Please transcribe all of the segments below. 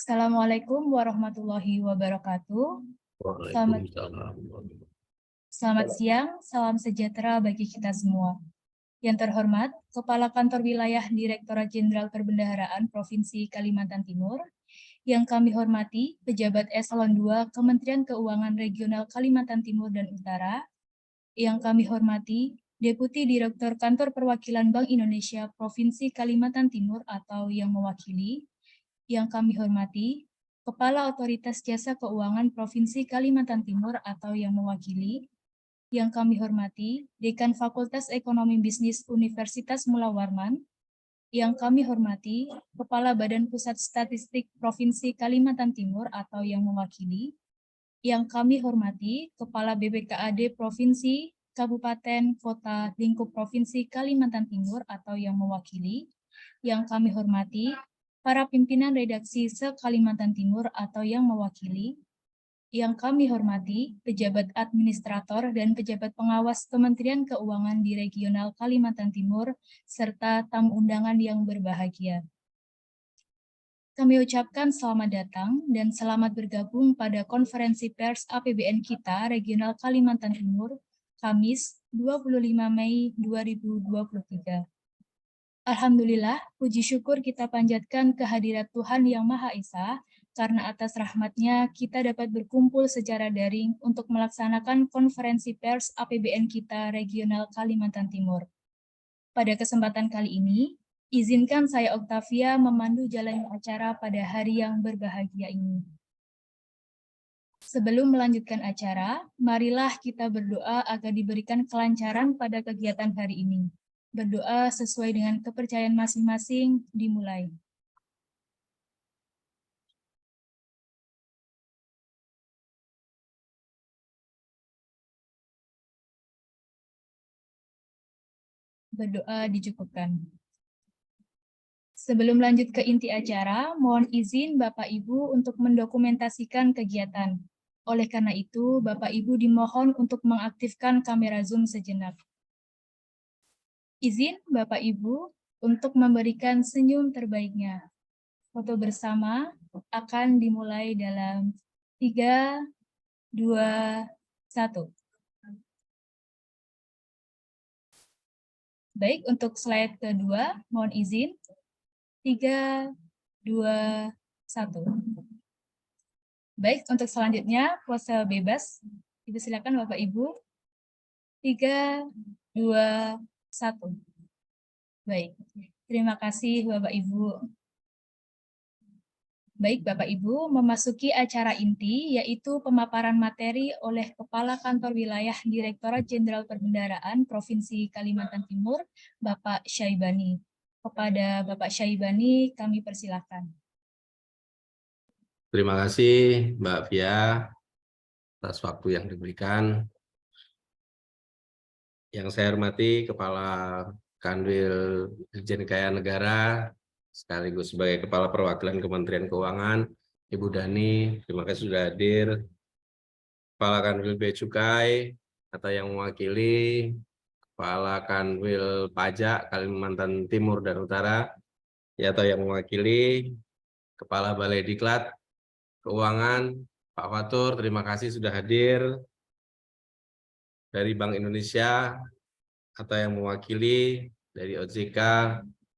Assalamualaikum warahmatullahi wabarakatuh. Selamat, Waalaikumsalam. selamat siang, salam sejahtera bagi kita semua. Yang terhormat, Kepala Kantor Wilayah Direktorat Jenderal Perbendaharaan Provinsi Kalimantan Timur, yang kami hormati pejabat Eselon II Kementerian Keuangan Regional Kalimantan Timur dan Utara, yang kami hormati Deputi Direktur Kantor Perwakilan Bank Indonesia Provinsi Kalimantan Timur atau yang mewakili, yang kami hormati Kepala Otoritas Jasa Keuangan Provinsi Kalimantan Timur atau yang mewakili, yang kami hormati Dekan Fakultas Ekonomi Bisnis Universitas Mula Warman, yang kami hormati Kepala Badan Pusat Statistik Provinsi Kalimantan Timur atau yang mewakili, yang kami hormati Kepala BPKAD Provinsi, Kabupaten, Kota, Lingkup Provinsi Kalimantan Timur atau yang mewakili, yang kami hormati para pimpinan redaksi se-Kalimantan Timur atau yang mewakili, yang kami hormati pejabat administrator dan pejabat pengawas Kementerian Keuangan di Regional Kalimantan Timur, serta tamu undangan yang berbahagia. Kami ucapkan selamat datang dan selamat bergabung pada konferensi pers APBN kita Regional Kalimantan Timur, Kamis 25 Mei 2023. Alhamdulillah, puji syukur kita panjatkan kehadirat Tuhan Yang Maha Esa, karena atas rahmat-Nya kita dapat berkumpul secara daring untuk melaksanakan konferensi pers APBN kita Regional Kalimantan Timur. Pada kesempatan kali ini, izinkan saya Octavia memandu jalannya acara pada hari yang berbahagia ini. Sebelum melanjutkan acara, marilah kita berdoa agar diberikan kelancaran pada kegiatan hari ini. Berdoa sesuai dengan kepercayaan masing-masing, dimulai. Berdoa dicukupkan. Sebelum lanjut ke inti acara, mohon izin Bapak Ibu untuk mendokumentasikan kegiatan. Oleh karena itu, Bapak Ibu dimohon untuk mengaktifkan kamera Zoom sejenak. Izin Bapak Ibu untuk memberikan senyum terbaiknya. Foto bersama akan dimulai dalam 3, 2, 1. Baik, untuk slide kedua, mohon izin. 3, 2, 1. Baik, untuk selanjutnya, pose bebas. Ibu silakan Bapak Ibu. 3, 2, 1. Baik, terima kasih Bapak Ibu. Baik, Bapak Ibu, memasuki acara inti, yaitu pemaparan materi oleh Kepala Kantor Wilayah Direktorat Jenderal Perbendaharaan Provinsi Kalimantan Timur, Bapak Syaibani. Kepada Bapak Syaibani, kami persilakan. Terima kasih Mbak Fia atas waktu yang diberikan. Yang saya hormati Kepala Kanwil Dirjen Keuangan Negara sekaligus sebagai Kepala Perwakilan Kementerian Keuangan, Ibu Dani, terima kasih sudah hadir. Kepala Kanwil Bea Cukai atau yang mewakili, Kepala Kanwil Pajak Kalimantan Timur dan Utara, ya atau yang mewakili, Kepala Balai Diklat Keuangan, Pak Fatur, terima kasih sudah hadir. Dari Bank Indonesia atau yang mewakili, dari OJK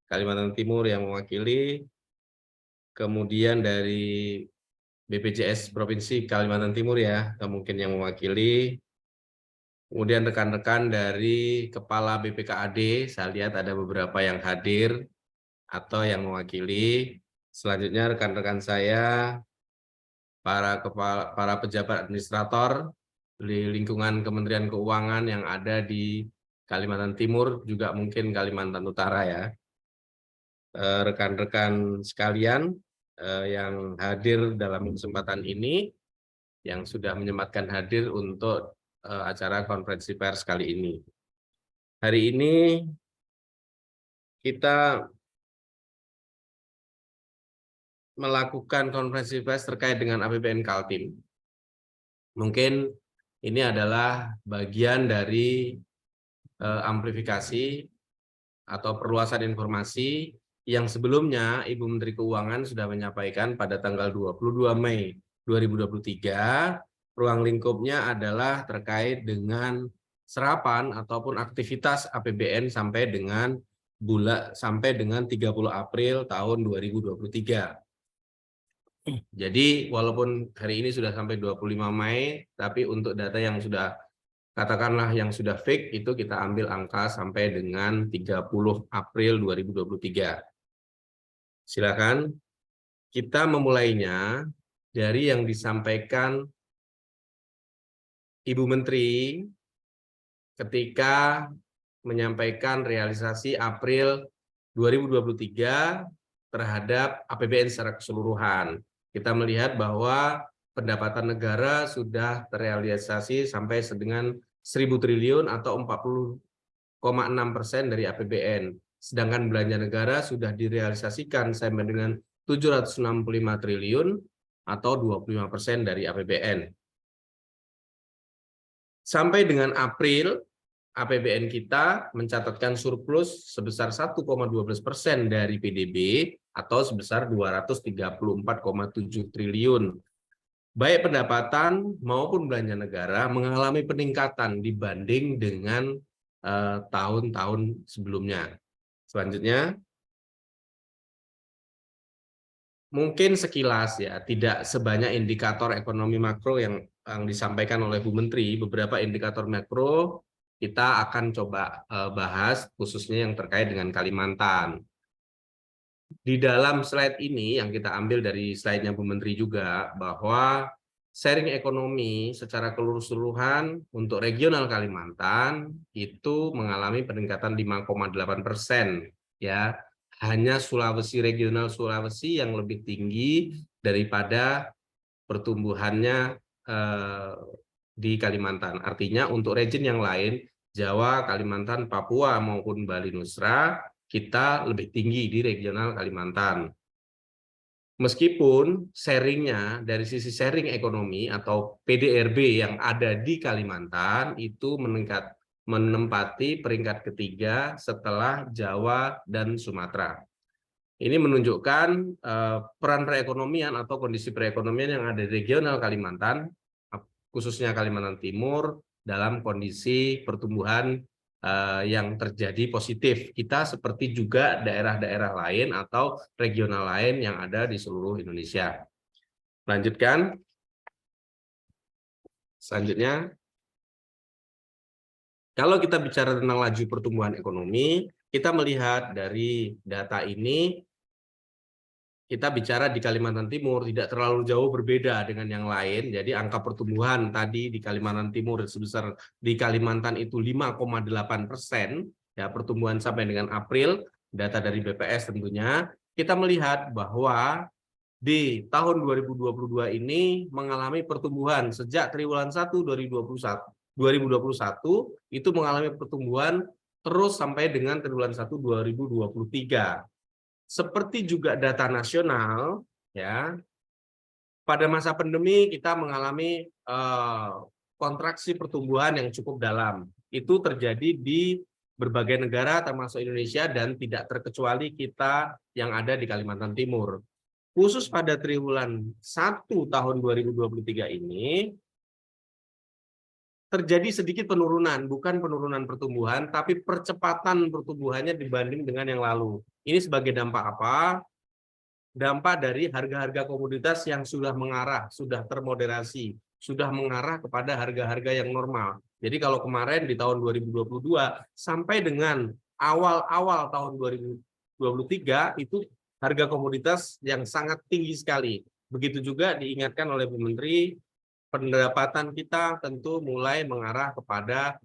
Kalimantan Timur yang mewakili, kemudian dari BPJS Provinsi Kalimantan Timur ya, atau mungkin yang mewakili, kemudian rekan-rekan dari Kepala BPKAD, saya lihat ada beberapa yang hadir atau yang mewakili. Selanjutnya rekan-rekan saya, para pejabat administrator di lingkungan Kementerian Keuangan yang ada di Kalimantan Timur, juga mungkin Kalimantan Utara ya. Rekan-rekan sekalian yang hadir dalam kesempatan ini, yang sudah menyempatkan hadir untuk acara konferensi pers kali ini. Hari ini kita melakukan konferensi pers terkait dengan APBN Kaltim. Mungkin ini adalah bagian dari amplifikasi atau perluasan informasi yang sebelumnya Ibu Menteri Keuangan sudah menyampaikan pada tanggal 22 Mei 2023, ruang lingkupnya adalah terkait dengan serapan ataupun aktivitas APBN sampai dengan 30 April tahun 2023. Jadi walaupun hari ini sudah sampai 25 Mei, tapi untuk data yang sudah katakanlah yang sudah fake itu kita ambil angka sampai dengan 30 April 2023. Silakan kita memulainya dari yang disampaikan Ibu Menteri ketika menyampaikan realisasi April 2023 terhadap APBN secara keseluruhan. Kita melihat bahwa pendapatan negara sudah terrealisasi sampai dengan 1.000 triliun atau 40,6% dari APBN. Sedangkan belanja negara sudah direalisasikan sampai dengan 765 triliun atau 25% dari APBN. Sampai dengan April, APBN kita mencatatkan surplus sebesar 1,12% dari PDB atau sebesar 234,7 triliun. Baik pendapatan maupun belanja negara mengalami peningkatan dibanding dengan tahun-tahun sebelumnya. Selanjutnya, mungkin sekilas ya, tidak sebanyak indikator ekonomi makro yang disampaikan oleh Bu Menteri. Beberapa indikator makro kita akan coba bahas, khususnya yang terkait dengan Kalimantan. Di dalam slide ini yang kita ambil dari slide-nya Bu Menteri juga, bahwa sharing ekonomi secara keseluruhan untuk regional Kalimantan itu mengalami peningkatan 5,8%, ya. Hanya regional Sulawesi yang lebih tinggi daripada pertumbuhannya di Kalimantan. Artinya untuk region yang lain, Jawa, Kalimantan, Papua maupun Bali Nusra, kita lebih tinggi di regional Kalimantan. Meskipun sharingnya dari sisi sharing ekonomi atau PDRB yang ada di Kalimantan itu menempati peringkat ketiga setelah Jawa dan Sumatera. Ini menunjukkan peran perekonomian atau kondisi perekonomian yang ada di regional Kalimantan, khususnya Kalimantan Timur, dalam kondisi pertumbuhan yang terjadi positif. Kita seperti juga daerah-daerah lain atau regional lain yang ada di seluruh Indonesia. Lanjutkan. Selanjutnya, kalau kita bicara tentang laju pertumbuhan ekonomi, kita melihat dari data ini, kita bicara di Kalimantan Timur tidak terlalu jauh berbeda dengan yang lain. Jadi angka pertumbuhan tadi di Kalimantan Timur sebesar di Kalimantan itu 5,8%, ya, pertumbuhan sampai dengan April, data dari BPS tentunya. Kita melihat bahwa di tahun 2022 ini mengalami pertumbuhan sejak triwulan 1 2021 itu mengalami pertumbuhan terus sampai dengan triwulan 1 2023. Seperti juga data nasional, ya, pada masa pandemi kita mengalami kontraksi pertumbuhan yang cukup dalam. Itu terjadi di berbagai negara termasuk Indonesia dan tidak terkecuali kita yang ada di Kalimantan Timur. Khusus pada triwulan 1 tahun 2023 ini terjadi sedikit penurunan, bukan penurunan pertumbuhan, tapi percepatan pertumbuhannya dibanding dengan yang lalu. Ini sebagai dampak apa? Dampak dari harga-harga komoditas yang sudah mengarah, sudah termoderasi, sudah mengarah kepada harga-harga yang normal. Jadi kalau kemarin di tahun 2022 sampai dengan awal-awal tahun 2023 itu harga komoditas yang sangat tinggi sekali. Begitu juga diingatkan oleh Bu Menteri, pendapatan kita tentu mulai mengarah kepada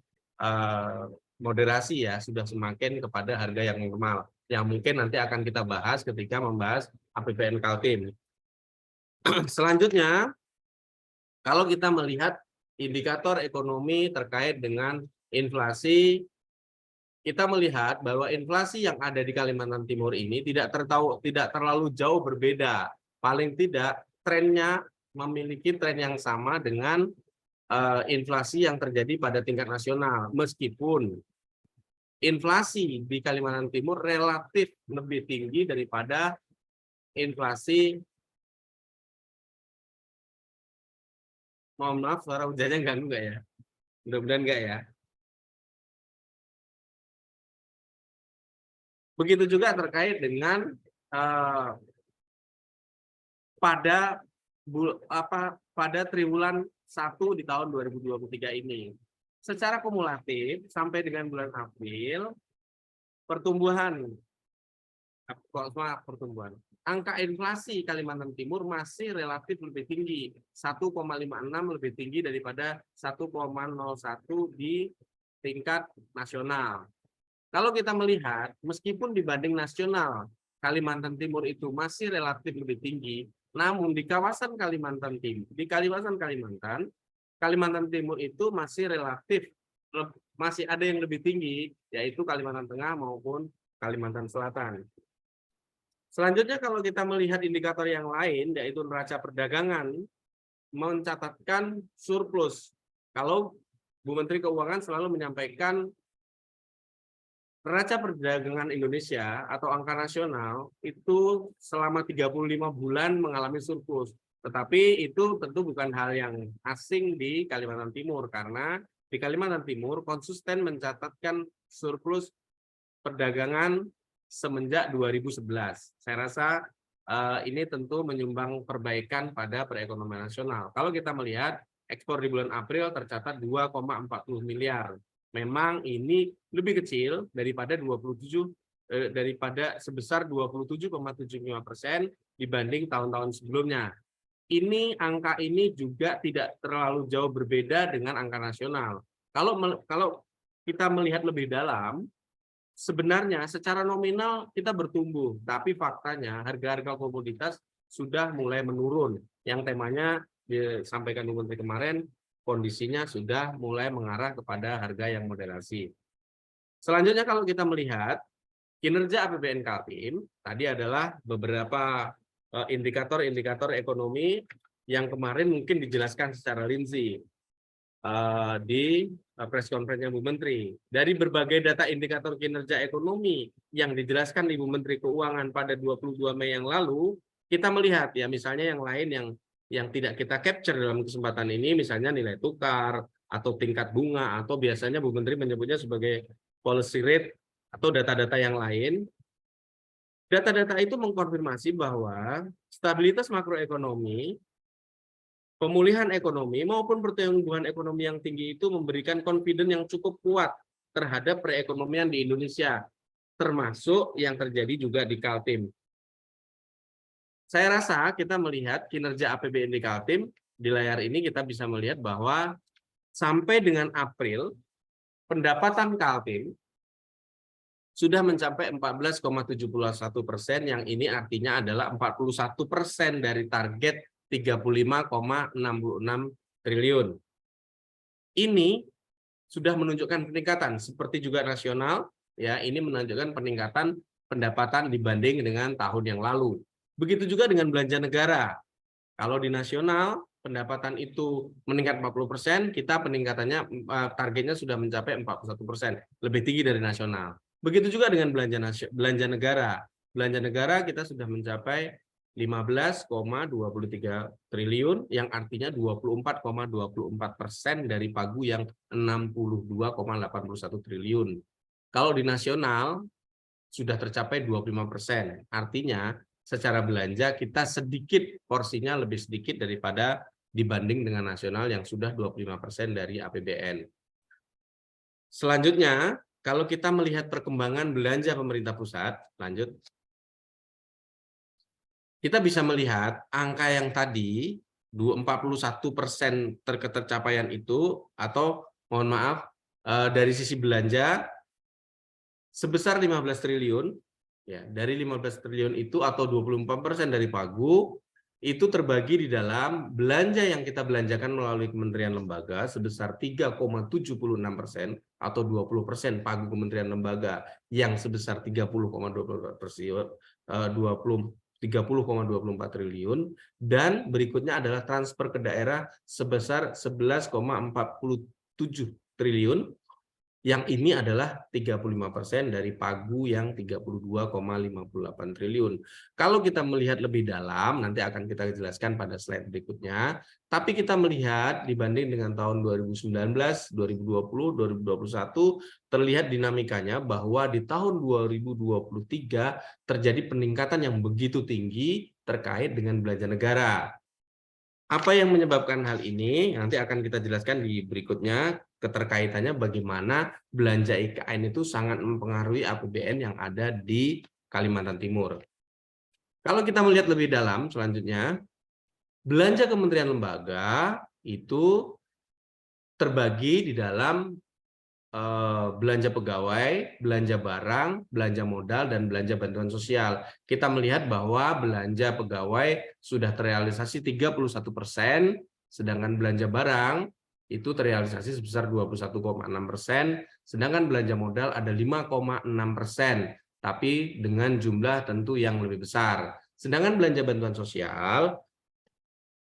moderasi, ya, sudah semakin kepada harga yang normal, yang mungkin nanti akan kita bahas ketika membahas APBN Kaltim. Selanjutnya, kalau kita melihat indikator ekonomi terkait dengan inflasi, kita melihat bahwa inflasi yang ada di Kalimantan Timur ini tidak terlalu jauh berbeda. Paling tidak trennya memiliki tren yang sama dengan inflasi yang terjadi pada tingkat nasional, meskipun inflasi di Kalimantan Timur relatif lebih tinggi daripada inflasi. Mohon maaf, suara hujannya ganggu nggak ya? Mudah-mudahan nggak ya. Begitu juga terkait dengan pada triwulan 1 di tahun 2023 ini. Secara kumulatif sampai dengan bulan April, angka inflasi Kalimantan Timur masih relatif lebih tinggi, 1,56 lebih tinggi daripada 1,01 di tingkat nasional. Kalau kita melihat, meskipun dibanding nasional, Kalimantan Timur itu masih relatif lebih tinggi, namun di kawasan Kalimantan Timur itu masih masih ada yang lebih tinggi, yaitu Kalimantan Tengah maupun Kalimantan Selatan. Selanjutnya kalau kita melihat indikator yang lain, yaitu neraca perdagangan, mencatatkan surplus. Kalau Bu Menteri Keuangan selalu menyampaikan neraca perdagangan Indonesia atau angka nasional itu selama 35 bulan mengalami surplus. Tetapi itu tentu bukan hal yang asing di Kalimantan Timur, karena di Kalimantan Timur konsisten mencatatkan surplus perdagangan semenjak 2011. Saya rasa ini tentu menyumbang perbaikan pada perekonomian nasional. Kalau kita melihat ekspor di bulan April tercatat 2,40 miliar. Memang ini lebih kecil daripada sebesar 27,75% dibanding tahun-tahun sebelumnya. Angka ini juga tidak terlalu jauh berbeda dengan angka nasional. Kalau kita melihat lebih dalam, sebenarnya secara nominal kita bertumbuh, tapi faktanya harga-harga komoditas sudah mulai menurun. Yang temanya disampaikan Bu Menteri kemarin, kondisinya sudah mulai mengarah kepada harga yang moderasi. Selanjutnya kalau kita melihat kinerja APBN Kaltim, tadi adalah beberapa indikator-indikator ekonomi yang kemarin mungkin dijelaskan secara rinci di press conference-nya Bu Menteri. Dari berbagai data indikator kinerja ekonomi yang dijelaskan Ibu Menteri Keuangan pada 22 Mei yang lalu, kita melihat ya misalnya yang lain yang tidak kita capture dalam kesempatan ini, misalnya nilai tukar atau tingkat bunga, atau biasanya Bu Menteri menyebutnya sebagai policy rate atau data-data yang lain. Data-data itu mengkonfirmasi bahwa stabilitas makroekonomi, pemulihan ekonomi maupun pertumbuhan ekonomi yang tinggi itu memberikan confidence yang cukup kuat terhadap perekonomian di Indonesia, termasuk yang terjadi juga di Kaltim. Saya rasa kita melihat kinerja APBN di Kaltim, di layar ini kita bisa melihat bahwa sampai dengan April, pendapatan Kaltim sudah mencapai 14,71%, yang ini artinya adalah 41% dari target 35,66 triliun. Ini sudah menunjukkan peningkatan, seperti juga nasional, ya ini menunjukkan peningkatan pendapatan dibanding dengan tahun yang lalu. Begitu juga dengan belanja negara. Kalau di nasional pendapatan itu meningkat 40%, kita peningkatannya targetnya sudah mencapai 41%, lebih tinggi dari nasional. Begitu juga dengan belanja negara. Belanja negara kita sudah mencapai 15,23 triliun, yang artinya 24,24% dari pagu yang 62,81 triliun. Kalau di nasional sudah tercapai 25%, artinya secara belanja kita sedikit porsinya lebih sedikit daripada dibanding dengan nasional yang sudah 25% dari APBN. Selanjutnya, kalau kita melihat perkembangan belanja pemerintah pusat, lanjut. Kita bisa melihat angka yang tadi 41% tercapaian itu, atau mohon maaf dari sisi belanja sebesar 15 triliun. Ya, dari 15 triliun itu atau 24% dari pagu itu terbagi di dalam belanja yang kita belanjakan melalui kementerian lembaga sebesar 3,76% atau 20% pagu kementerian lembaga yang sebesar 30,24 triliun, dan berikutnya adalah transfer ke daerah sebesar 11,47 triliun, Yang ini adalah 35% dari pagu yang 32,58 triliun. Kalau kita melihat lebih dalam, nanti akan kita jelaskan pada slide berikutnya, tapi kita melihat dibanding dengan tahun 2019, 2020, 2021, terlihat dinamikanya bahwa di tahun 2023 terjadi peningkatan yang begitu tinggi terkait dengan belanja negara. Apa yang menyebabkan hal ini? Nanti akan kita jelaskan di berikutnya, keterkaitannya bagaimana belanja IKN itu sangat mempengaruhi APBN yang ada di Kalimantan Timur. Kalau kita melihat lebih dalam selanjutnya, belanja kementerian lembaga itu terbagi di dalam belanja pegawai, belanja barang, belanja modal, dan belanja bantuan sosial. Kita melihat bahwa belanja pegawai sudah terrealisasi 31%, sedangkan belanja barang itu terrealisasi sebesar 21,6%, sedangkan belanja modal ada 5,6%, tapi dengan jumlah tentu yang lebih besar. Sedangkan belanja bantuan sosial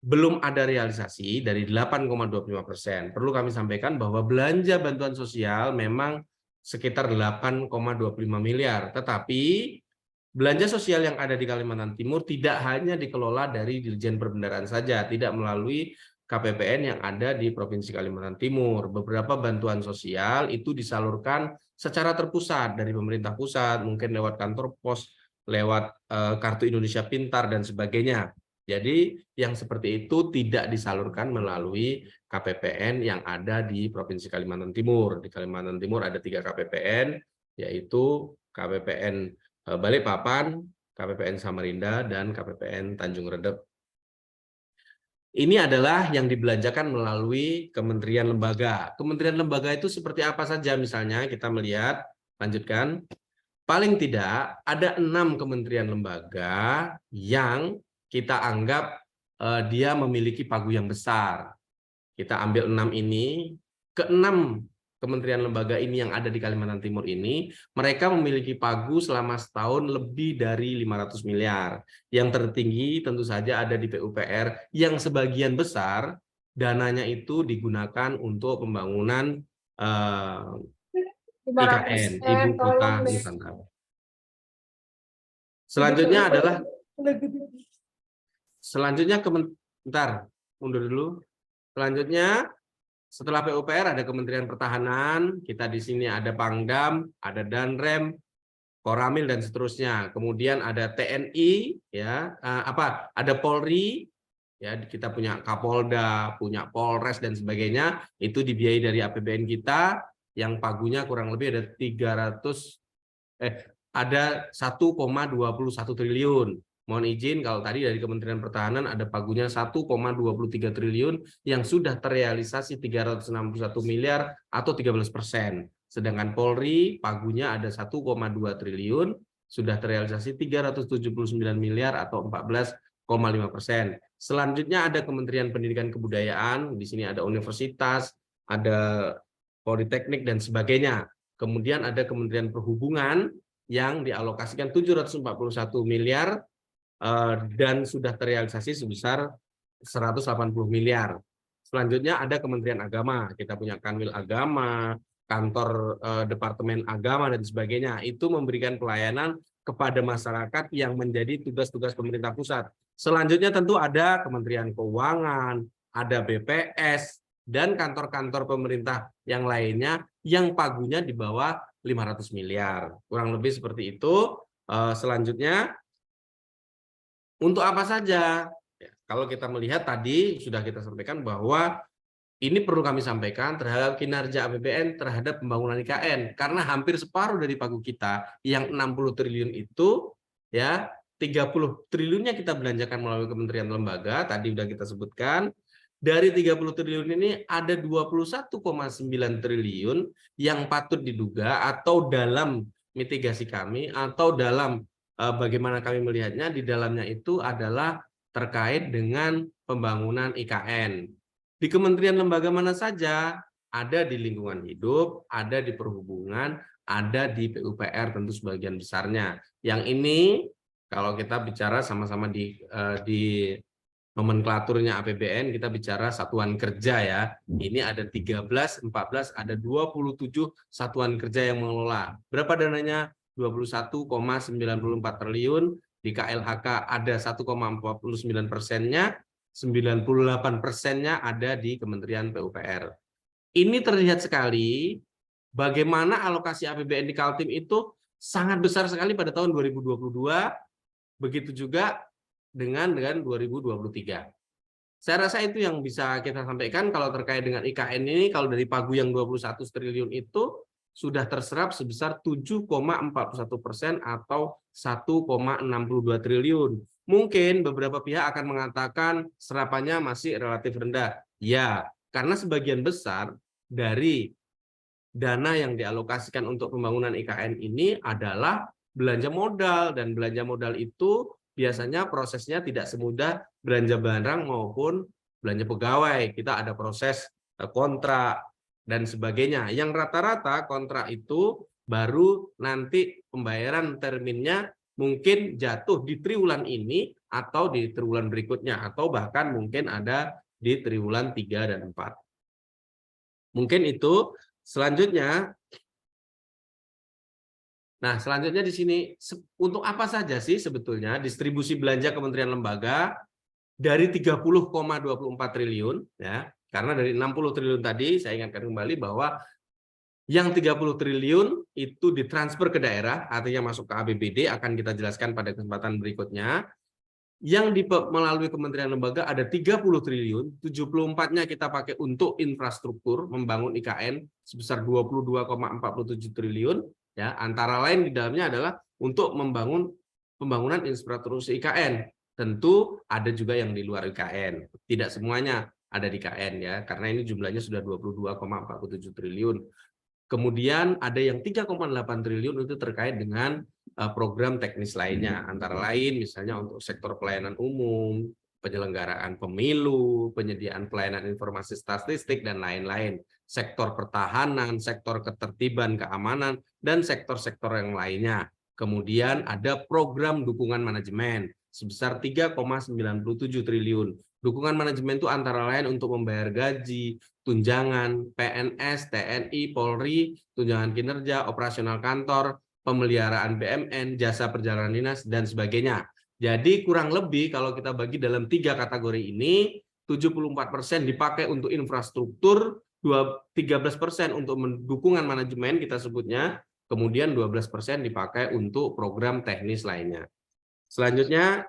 belum ada realisasi dari 8,25%. Perlu kami sampaikan bahwa belanja bantuan sosial memang sekitar 8,25 miliar. Tetapi belanja sosial yang ada di Kalimantan Timur tidak hanya dikelola dari Dirjen Perbendaharaan saja, tidak melalui KPPN yang ada di Provinsi Kalimantan Timur. Beberapa bantuan sosial itu disalurkan secara terpusat dari pemerintah pusat, mungkin lewat kantor pos, lewat Kartu Indonesia Pintar, dan sebagainya. Jadi yang seperti itu tidak disalurkan melalui KPPN yang ada di Provinsi Kalimantan Timur. Di Kalimantan Timur ada 3 KPPN, yaitu KPPN Balikpapan, KPPN Samarinda, dan KPPN Tanjung Redep. Ini adalah yang dibelanjakan melalui kementerian lembaga. Kementerian lembaga itu seperti apa saja? Misalnya kita melihat, lanjutkan, paling tidak ada 6 kementerian lembaga yang kita anggap dia memiliki pagu yang besar. Kita ambil 6 ini, ke-6 kementerian lembaga ini yang ada di Kalimantan Timur ini, mereka memiliki pagu selama setahun lebih dari 500 miliar. Yang tertinggi tentu saja ada di PUPR, yang sebagian besar dananya itu digunakan untuk pembangunan IKN, Ibu Kota Nusantara. Selanjutnya adalah bentar, mundur dulu. Selanjutnya, setelah PUPR ada Kementerian Pertahanan, kita di sini ada Pangdam, ada Danrem, Koramil, dan seterusnya. Kemudian ada TNI, ya, ada Polri, ya, kita punya Kapolda, punya Polres, dan sebagainya. Itu dibiayai dari APBN kita, yang pagunya kurang lebih ada 1,21 triliun. Mohon izin, kalau tadi dari Kementerian Pertahanan ada pagunya 1,23 triliun yang sudah terrealisasi 361 miliar atau 13%. Sedangkan Polri pagunya ada 1,2 triliun, sudah terrealisasi 379 miliar atau 14,5%. Selanjutnya ada Kementerian Pendidikan Kebudayaan, di sini ada universitas, ada politeknik, dan sebagainya. Kemudian ada Kementerian Perhubungan yang dialokasikan 741 miliar dan sudah terrealisasi sebesar 180 miliar. Selanjutnya ada Kementerian Agama, kita punya Kanwil Agama, kantor Departemen Agama, dan sebagainya. Itu memberikan pelayanan kepada masyarakat yang menjadi tugas-tugas pemerintah pusat. Selanjutnya tentu ada Kementerian Keuangan, ada BPS, dan kantor-kantor pemerintah yang lainnya yang pagunya di bawah 500 miliar. Kurang lebih seperti itu. Selanjutnya, untuk apa saja? Ya, kalau kita melihat tadi sudah kita sampaikan bahwa ini perlu kami sampaikan terhadap kinerja APBN terhadap pembangunan IKN, karena hampir separuh dari pagu kita yang 60 triliun itu, ya, 30 triliunnya kita belanjakan melalui kementerian lembaga, tadi sudah kita sebutkan. Dari 30 triliun ini ada 21,9 triliun yang patut diduga atau dalam mitigasi kami atau dalam bagaimana kami melihatnya, di dalamnya itu adalah terkait dengan pembangunan IKN. Di kementerian lembaga mana saja? Ada di lingkungan hidup, ada di perhubungan, ada di PUPR tentu sebagian besarnya. Yang ini kalau kita bicara sama-sama di nomenklaturnya APBN kita bicara satuan kerja ya. Ini ada 13, 14, ada 27 satuan kerja yang mengelola. Berapa dananya? 21,94 triliun. Di KLHK ada 1,49%-nya, 98%-nya ada di Kementerian PUPR. Ini terlihat sekali bagaimana alokasi APBN di Kaltim itu sangat besar sekali pada tahun 2022, begitu juga dengan 2023. Saya rasa itu yang bisa kita sampaikan kalau terkait dengan IKN ini. Kalau dari pagu yang 21 triliun itu sudah terserap sebesar 7,41% atau 1,62 triliun. Mungkin beberapa pihak akan mengatakan serapannya masih relatif rendah. Ya, karena sebagian besar dari dana yang dialokasikan untuk pembangunan IKN ini adalah belanja modal, dan belanja modal itu biasanya prosesnya tidak semudah belanja barang maupun belanja pegawai. Kita ada proses kontrak dan sebagainya. Yang rata-rata kontrak itu baru nanti pembayaran terminnya mungkin jatuh di triwulan ini atau di triwulan berikutnya, atau bahkan mungkin ada di triwulan 3 dan 4. Mungkin itu. Selanjutnya, selanjutnya di sini, untuk apa saja sih sebetulnya distribusi belanja kementerian lembaga dari 30,24 triliun, ya, karena dari 60 triliun tadi saya ingatkan kembali bahwa yang 30 triliun itu ditransfer ke daerah, artinya masuk ke APBD, akan kita jelaskan pada kesempatan berikutnya. Yang melalui kementerian lembaga ada 30 triliun, 74-nya kita pakai untuk infrastruktur, membangun IKN sebesar 22,47 triliun, ya, antara lain di dalamnya adalah untuk membangun pembangunan infrastruktur IKN. Tentu ada juga yang di luar IKN, tidak semuanya ada di IKN ya, karena ini jumlahnya sudah 22,47 triliun. Kemudian ada yang 3,8 triliun itu terkait dengan program teknis lainnya, antara lain misalnya untuk sektor pelayanan umum, penyelenggaraan pemilu, penyediaan pelayanan informasi statistik, dan lain-lain, sektor pertahanan, sektor ketertiban keamanan, dan sektor-sektor yang lainnya. Kemudian ada program dukungan manajemen sebesar 3,97 triliun. Dukungan manajemen itu antara lain untuk membayar gaji, tunjangan, PNS, TNI, Polri, tunjangan kinerja, operasional kantor, pemeliharaan BMN, jasa perjalanan dinas, dan sebagainya. Jadi kurang lebih kalau kita bagi dalam 3 kategori ini, 74% dipakai untuk infrastruktur, 13% untuk dukungan manajemen kita sebutnya, kemudian 12% dipakai untuk program teknis lainnya. Selanjutnya,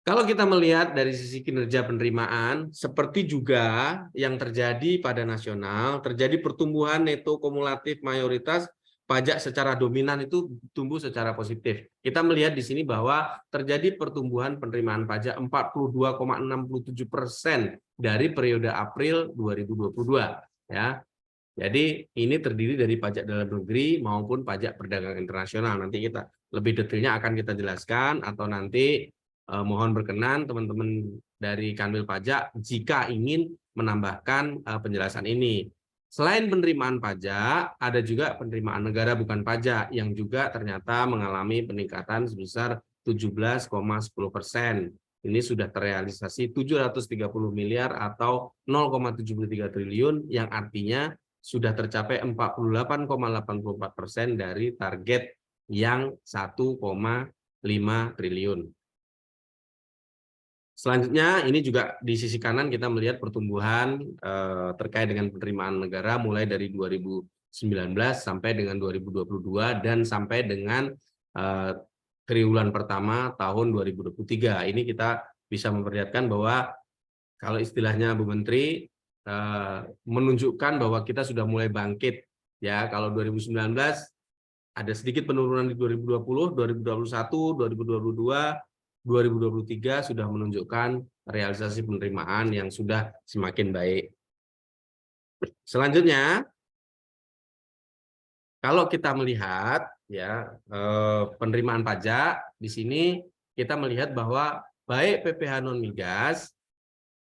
kalau kita melihat dari sisi kinerja penerimaan, seperti juga yang terjadi pada nasional, terjadi pertumbuhan neto kumulatif mayoritas pajak secara dominan itu tumbuh secara positif. Kita melihat di sini bahwa terjadi pertumbuhan penerimaan pajak 42,67% dari periode April 2022. Ya. Jadi ini terdiri dari pajak dalam negeri maupun pajak perdagangan internasional. Nanti kita lebih detailnya akan kita jelaskan, atau nanti mohon berkenan teman-teman dari Kanwil Pajak jika ingin menambahkan penjelasan ini. Selain penerimaan pajak, ada juga penerimaan negara bukan pajak yang juga ternyata mengalami peningkatan sebesar 17,10%. Ini sudah terrealisasi 730 miliar atau 0,73 triliun, yang artinya sudah tercapai 48,84% dari target yang 1,5 triliun. Selanjutnya, ini juga di sisi kanan kita melihat pertumbuhan terkait dengan penerimaan negara mulai dari 2019 sampai dengan 2022 dan sampai dengan triwulan pertama tahun 2023. Ini kita bisa memperlihatkan bahwa kalau istilahnya Bu Menteri menunjukkan bahwa kita sudah mulai bangkit. Ya, kalau 2019 ada sedikit penurunan di 2020, 2021, 2022, 2023 sudah menunjukkan realisasi penerimaan yang sudah semakin baik. Selanjutnya, kalau kita melihat ya penerimaan pajak di sini, kita melihat bahwa baik PPh non migas,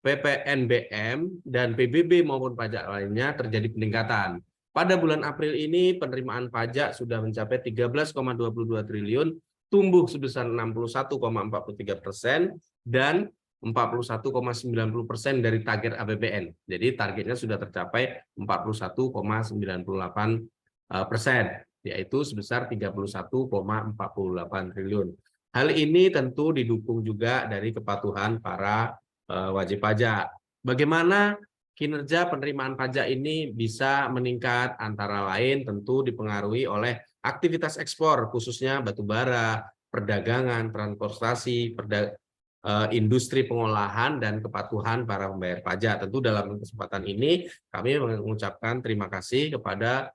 PPNBM, dan PBB maupun pajak lainnya terjadi peningkatan. Pada bulan April ini penerimaan pajak sudah mencapai 13,22 triliun, tumbuh sebesar 61,43%, dan 41,90% dari target APBN. Jadi targetnya sudah tercapai 41,98%, yaitu sebesar 31,48 triliun. Hal ini tentu didukung juga dari kepatuhan para wajib pajak. Bagaimana kinerja penerimaan pajak ini bisa meningkat? Antara lain tentu dipengaruhi oleh aktivitas ekspor, khususnya batubara, perdagangan, transportasi, industri pengolahan, dan kepatuhan para pembayar pajak. Tentu dalam kesempatan ini kami mengucapkan terima kasih kepada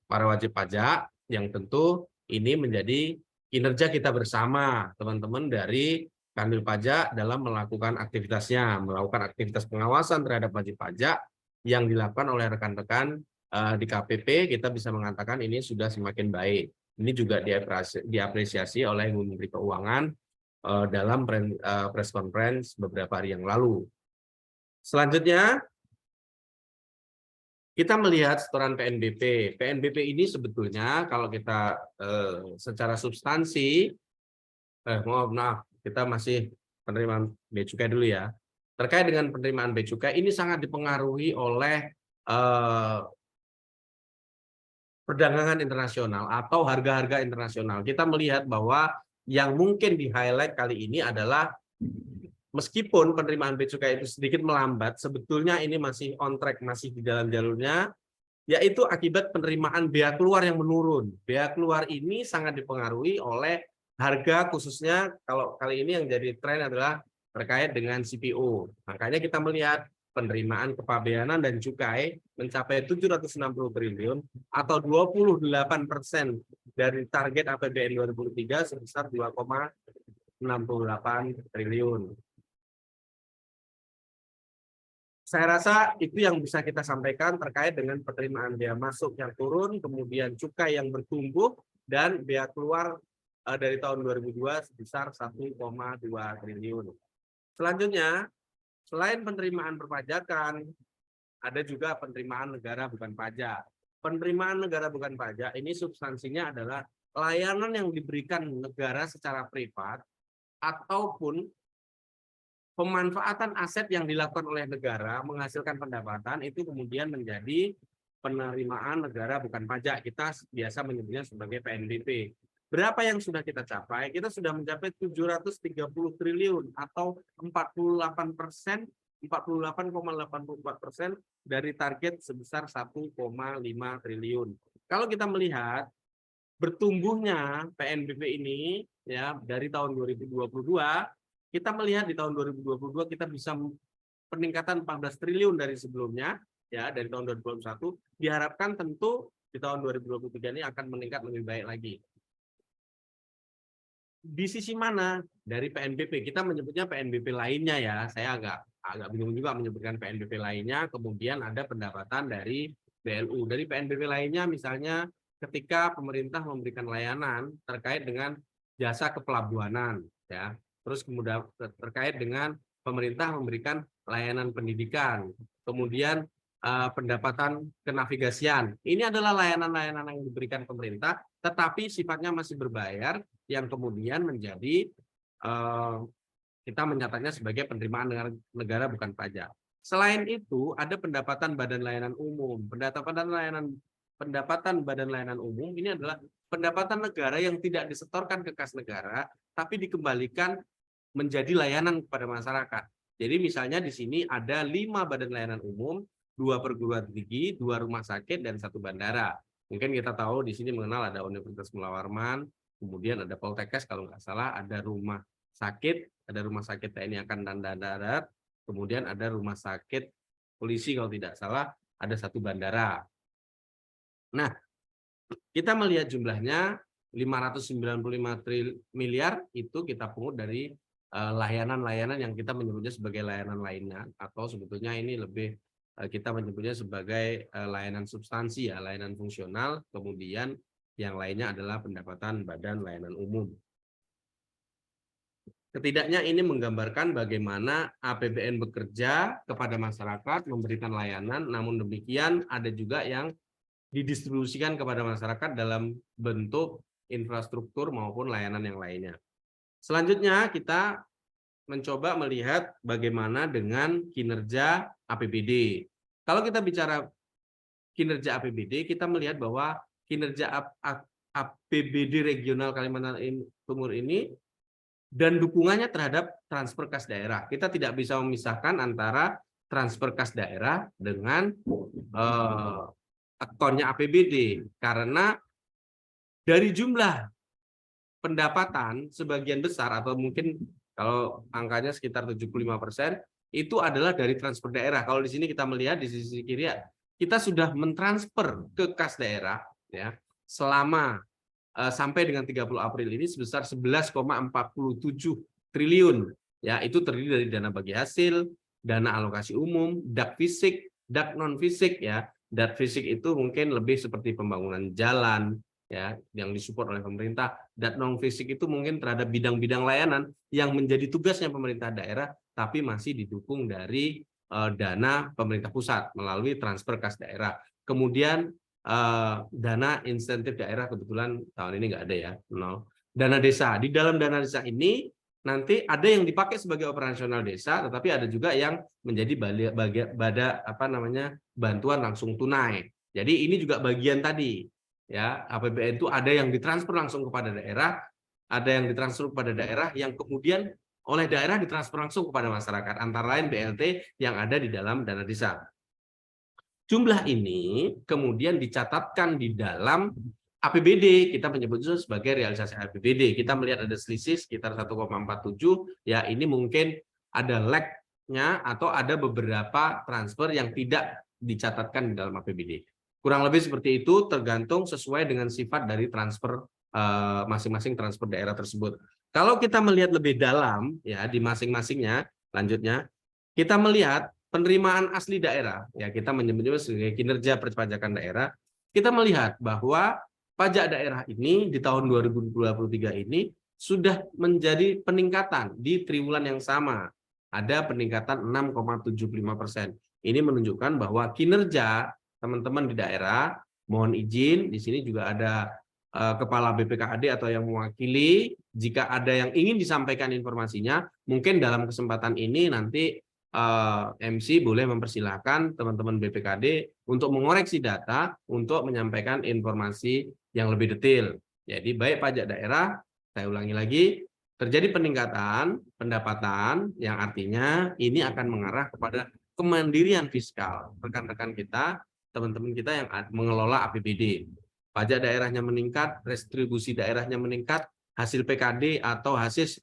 para wajib pajak yang tentu ini menjadi kinerja kita bersama teman-teman dari Kanwil Pajak dalam melakukan aktivitasnya, melakukan aktivitas pengawasan terhadap wajib pajak yang dilakukan oleh rekan-rekan di KPP. Kita bisa mengatakan ini sudah semakin baik. Ini juga diapresiasi oleh Ibu Menteri Keuangan dalam press conference beberapa hari yang lalu. Selanjutnya, kita melihat setoran PNBP. PNBP ini sebetulnya kalau kita secara substansi, maaf, kita masih penerimaan bea cukai dulu ya. Terkait dengan penerimaan bea cukai ini sangat dipengaruhi oleh perdagangan internasional atau harga-harga internasional. Kita melihat bahwa yang mungkin di-highlight kali ini adalah meskipun penerimaan bea cukai itu sedikit melambat, sebetulnya ini masih on track, masih di dalam jalurnya, yaitu akibat penerimaan bea keluar yang menurun. Bea keluar ini sangat dipengaruhi oleh harga, khususnya kalau kali ini yang jadi tren adalah terkait dengan CPO. Makanya kita melihat penerimaan kepabeanan dan cukai mencapai 760 triliun atau 28% dari target APBN 2023 sebesar 2,68 triliun. Saya rasa itu yang bisa kita sampaikan terkait dengan penerimaan bea masuk yang turun, kemudian cukai yang bertumbuh, dan bea keluar dari tahun 2002 sebesar 1,2 triliun. Selanjutnya, selain penerimaan perpajakan, ada juga penerimaan negara bukan pajak. Penerimaan negara bukan pajak ini substansinya adalah layanan yang diberikan negara secara privat ataupun pemanfaatan aset yang dilakukan oleh negara menghasilkan pendapatan itu kemudian menjadi penerimaan negara bukan pajak. Kita biasa menyebutnya sebagai PNBP. Berapa yang sudah kita capai? Kita sudah mencapai 730 triliun atau 48%, 48,84% dari target sebesar 1,5 triliun. Kalau kita melihat bertumbuhnya PNBP ini ya dari tahun 2022, kita melihat di tahun 2022 kita bisa peningkatan 14 triliun dari sebelumnya ya, dari tahun 2021. Diharapkan tentu di tahun 2023 ini akan meningkat lebih baik lagi. Di sisi mana dari PNBP? Kita menyebutnya PNBP lainnya ya. Saya agak bingung juga menyebutkan PNBP lainnya. Kemudian ada pendapatan dari BLU. Dari PNBP lainnya misalnya ketika pemerintah memberikan layanan terkait dengan jasa kepelabuhanan ya. Terus kemudian terkait dengan pemerintah memberikan layanan pendidikan. Kemudian pendapatan kenavigasian. Ini adalah layanan-layanan yang diberikan pemerintah tetapi sifatnya masih berbayar, yang kemudian menjadi kita menyatakannya sebagai penerimaan negara bukan pajak. Selain itu, ada pendapatan badan layanan umum. Pendapatan badan layanan umum ini adalah pendapatan negara yang tidak disetorkan ke kas negara, tapi dikembalikan menjadi layanan kepada masyarakat. Jadi misalnya di sini ada 5 badan layanan umum, 2 perguruan tinggi, 2 rumah sakit, dan 1 bandara. Mungkin kita tahu di sini mengenal ada Universitas Mula Warman, kemudian ada Poltekkes kalau nggak salah, ada rumah sakit TNI Angkatan Darat, kemudian ada rumah sakit polisi kalau tidak salah, ada 1 bandara. Nah, kita melihat jumlahnya 595 miliar itu kita pungut dari layanan-layanan yang kita menyebutnya sebagai layanan lainnya, atau sebetulnya ini lebih kita menyebutnya sebagai layanan substansi ya, layanan fungsional, kemudian yang lainnya adalah pendapatan badan layanan umum. Setidaknya ini menggambarkan bagaimana APBN bekerja kepada masyarakat, memberikan layanan, namun demikian ada juga yang didistribusikan kepada masyarakat dalam bentuk infrastruktur maupun layanan yang lainnya. Selanjutnya kita mencoba melihat bagaimana dengan kinerja APBD. Kalau kita bicara kinerja APBD, kita melihat bahwa kinerja APBD regional Kalimantan Timur ini dan dukungannya terhadap transfer kas daerah. Kita tidak bisa memisahkan antara transfer kas daerah dengan akunnya APBD, karena dari jumlah pendapatan sebagian besar atau mungkin kalau angkanya sekitar 75% itu adalah dari transfer daerah. Kalau di sini kita melihat di sisi kiri kita sudah mentransfer ke kas daerah ya selama sampai dengan 30 April ini sebesar 11,47 triliun. Ya, itu terdiri dari dana bagi hasil, dana alokasi umum, dak fisik, dak non fisik ya. Dak fisik itu mungkin lebih seperti pembangunan jalan ya yang disupport oleh pemerintah. Dak non fisik itu mungkin terhadap bidang-bidang layanan yang menjadi tugasnya pemerintah daerah tapi masih didukung dari dana pemerintah pusat melalui transfer kas daerah. Kemudian dana insentif daerah kebetulan tahun ini nggak ada ya, nol. Dana desa, di dalam dana desa ini nanti ada yang dipakai sebagai operasional desa, tetapi ada juga yang menjadi bantuan langsung tunai. Jadi ini juga bagian tadi ya, APBN itu ada yang ditransfer langsung kepada daerah, ada yang ditransfer kepada daerah yang kemudian oleh daerah ditransfer langsung kepada masyarakat, antara lain BLT yang ada di dalam dana desa. Jumlah ini kemudian dicatatkan di dalam APBD, kita menyebutnya sebagai realisasi APBD. Kita melihat ada selisih sekitar 1,47, ya ini mungkin ada lag-nya atau ada beberapa transfer yang tidak dicatatkan di dalam APBD. Kurang lebih seperti itu, tergantung sesuai dengan sifat dari transfer masing-masing transfer daerah tersebut. Kalau kita melihat lebih dalam ya di masing-masingnya, lanjutnya kita melihat penerimaan asli daerah, ya kita menyebutnya sebagai kinerja perpajakan daerah. Kita melihat bahwa pajak daerah ini di tahun 2023 ini sudah menjadi peningkatan di triwulan yang sama. Ada peningkatan 6,75%. Ini menunjukkan bahwa kinerja teman-teman di daerah, mohon izin, di sini juga ada Kepala BPKAD atau yang mewakili, jika ada yang ingin disampaikan informasinya, mungkin dalam kesempatan ini nanti MC boleh mempersilahkan teman-teman BPKD untuk mengoreksi data untuk menyampaikan informasi yang lebih detail. Jadi baik pajak daerah, saya ulangi lagi, terjadi peningkatan pendapatan yang artinya ini akan mengarah kepada kemandirian fiskal rekan-rekan kita, teman-teman kita yang mengelola APBD. Pajak daerahnya meningkat, restribusi daerahnya meningkat, hasil PKD atau hasil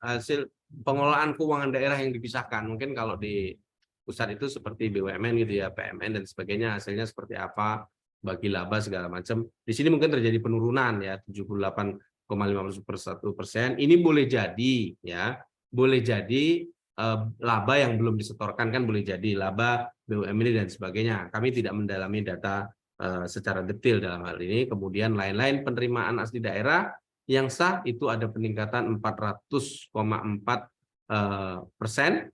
pengelolaan keuangan daerah yang dipisahkan. Mungkin kalau di pusat itu seperti BUMN gitu ya, PMN dan sebagainya, hasilnya seperti apa, bagi laba segala macam. Di sini mungkin terjadi penurunan ya, 78,51%. Ini boleh jadi ya, boleh jadi laba yang belum disetorkan kan boleh jadi laba BUMN dan sebagainya. Kami tidak mendalami data secara detail dalam hal ini. Kemudian lain-lain penerimaan asli daerah yang sah itu ada peningkatan 400,4%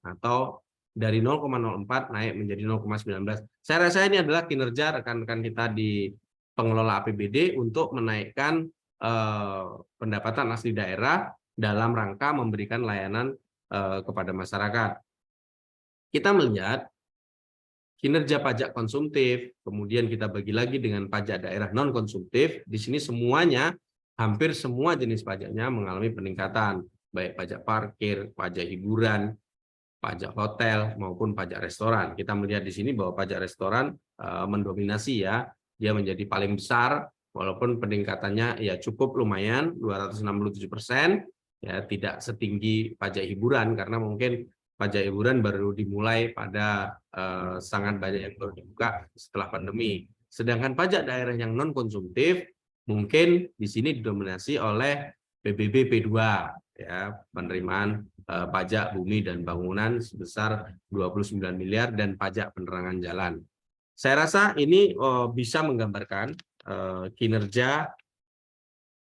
atau dari 0,04 naik menjadi 0,19. Saya rasa ini adalah kinerja rekan-rekan kita di pengelola APBD untuk menaikkan pendapatan asli daerah dalam rangka memberikan layanan kepada masyarakat. Kita melihat kinerja pajak konsumtif, kemudian kita bagi lagi dengan pajak daerah non-konsumtif. Di sini semuanya, hampir semua jenis pajaknya mengalami peningkatan, baik pajak parkir, pajak hiburan, pajak hotel, maupun pajak restoran. Kita melihat di sini bahwa pajak restoran mendominasi ya, dia menjadi paling besar, walaupun peningkatannya ya cukup lumayan, 267%, ya tidak setinggi pajak hiburan, karena mungkin pajak hiburan baru dimulai pada sangat banyak yang baru dibuka setelah pandemi. Sedangkan pajak daerah yang non konsumtif mungkin di sini didominasi oleh PBB P2 ya, penerimaan pajak bumi dan bangunan sebesar 29 miliar dan pajak penerangan jalan. Saya rasa ini bisa menggambarkan kinerja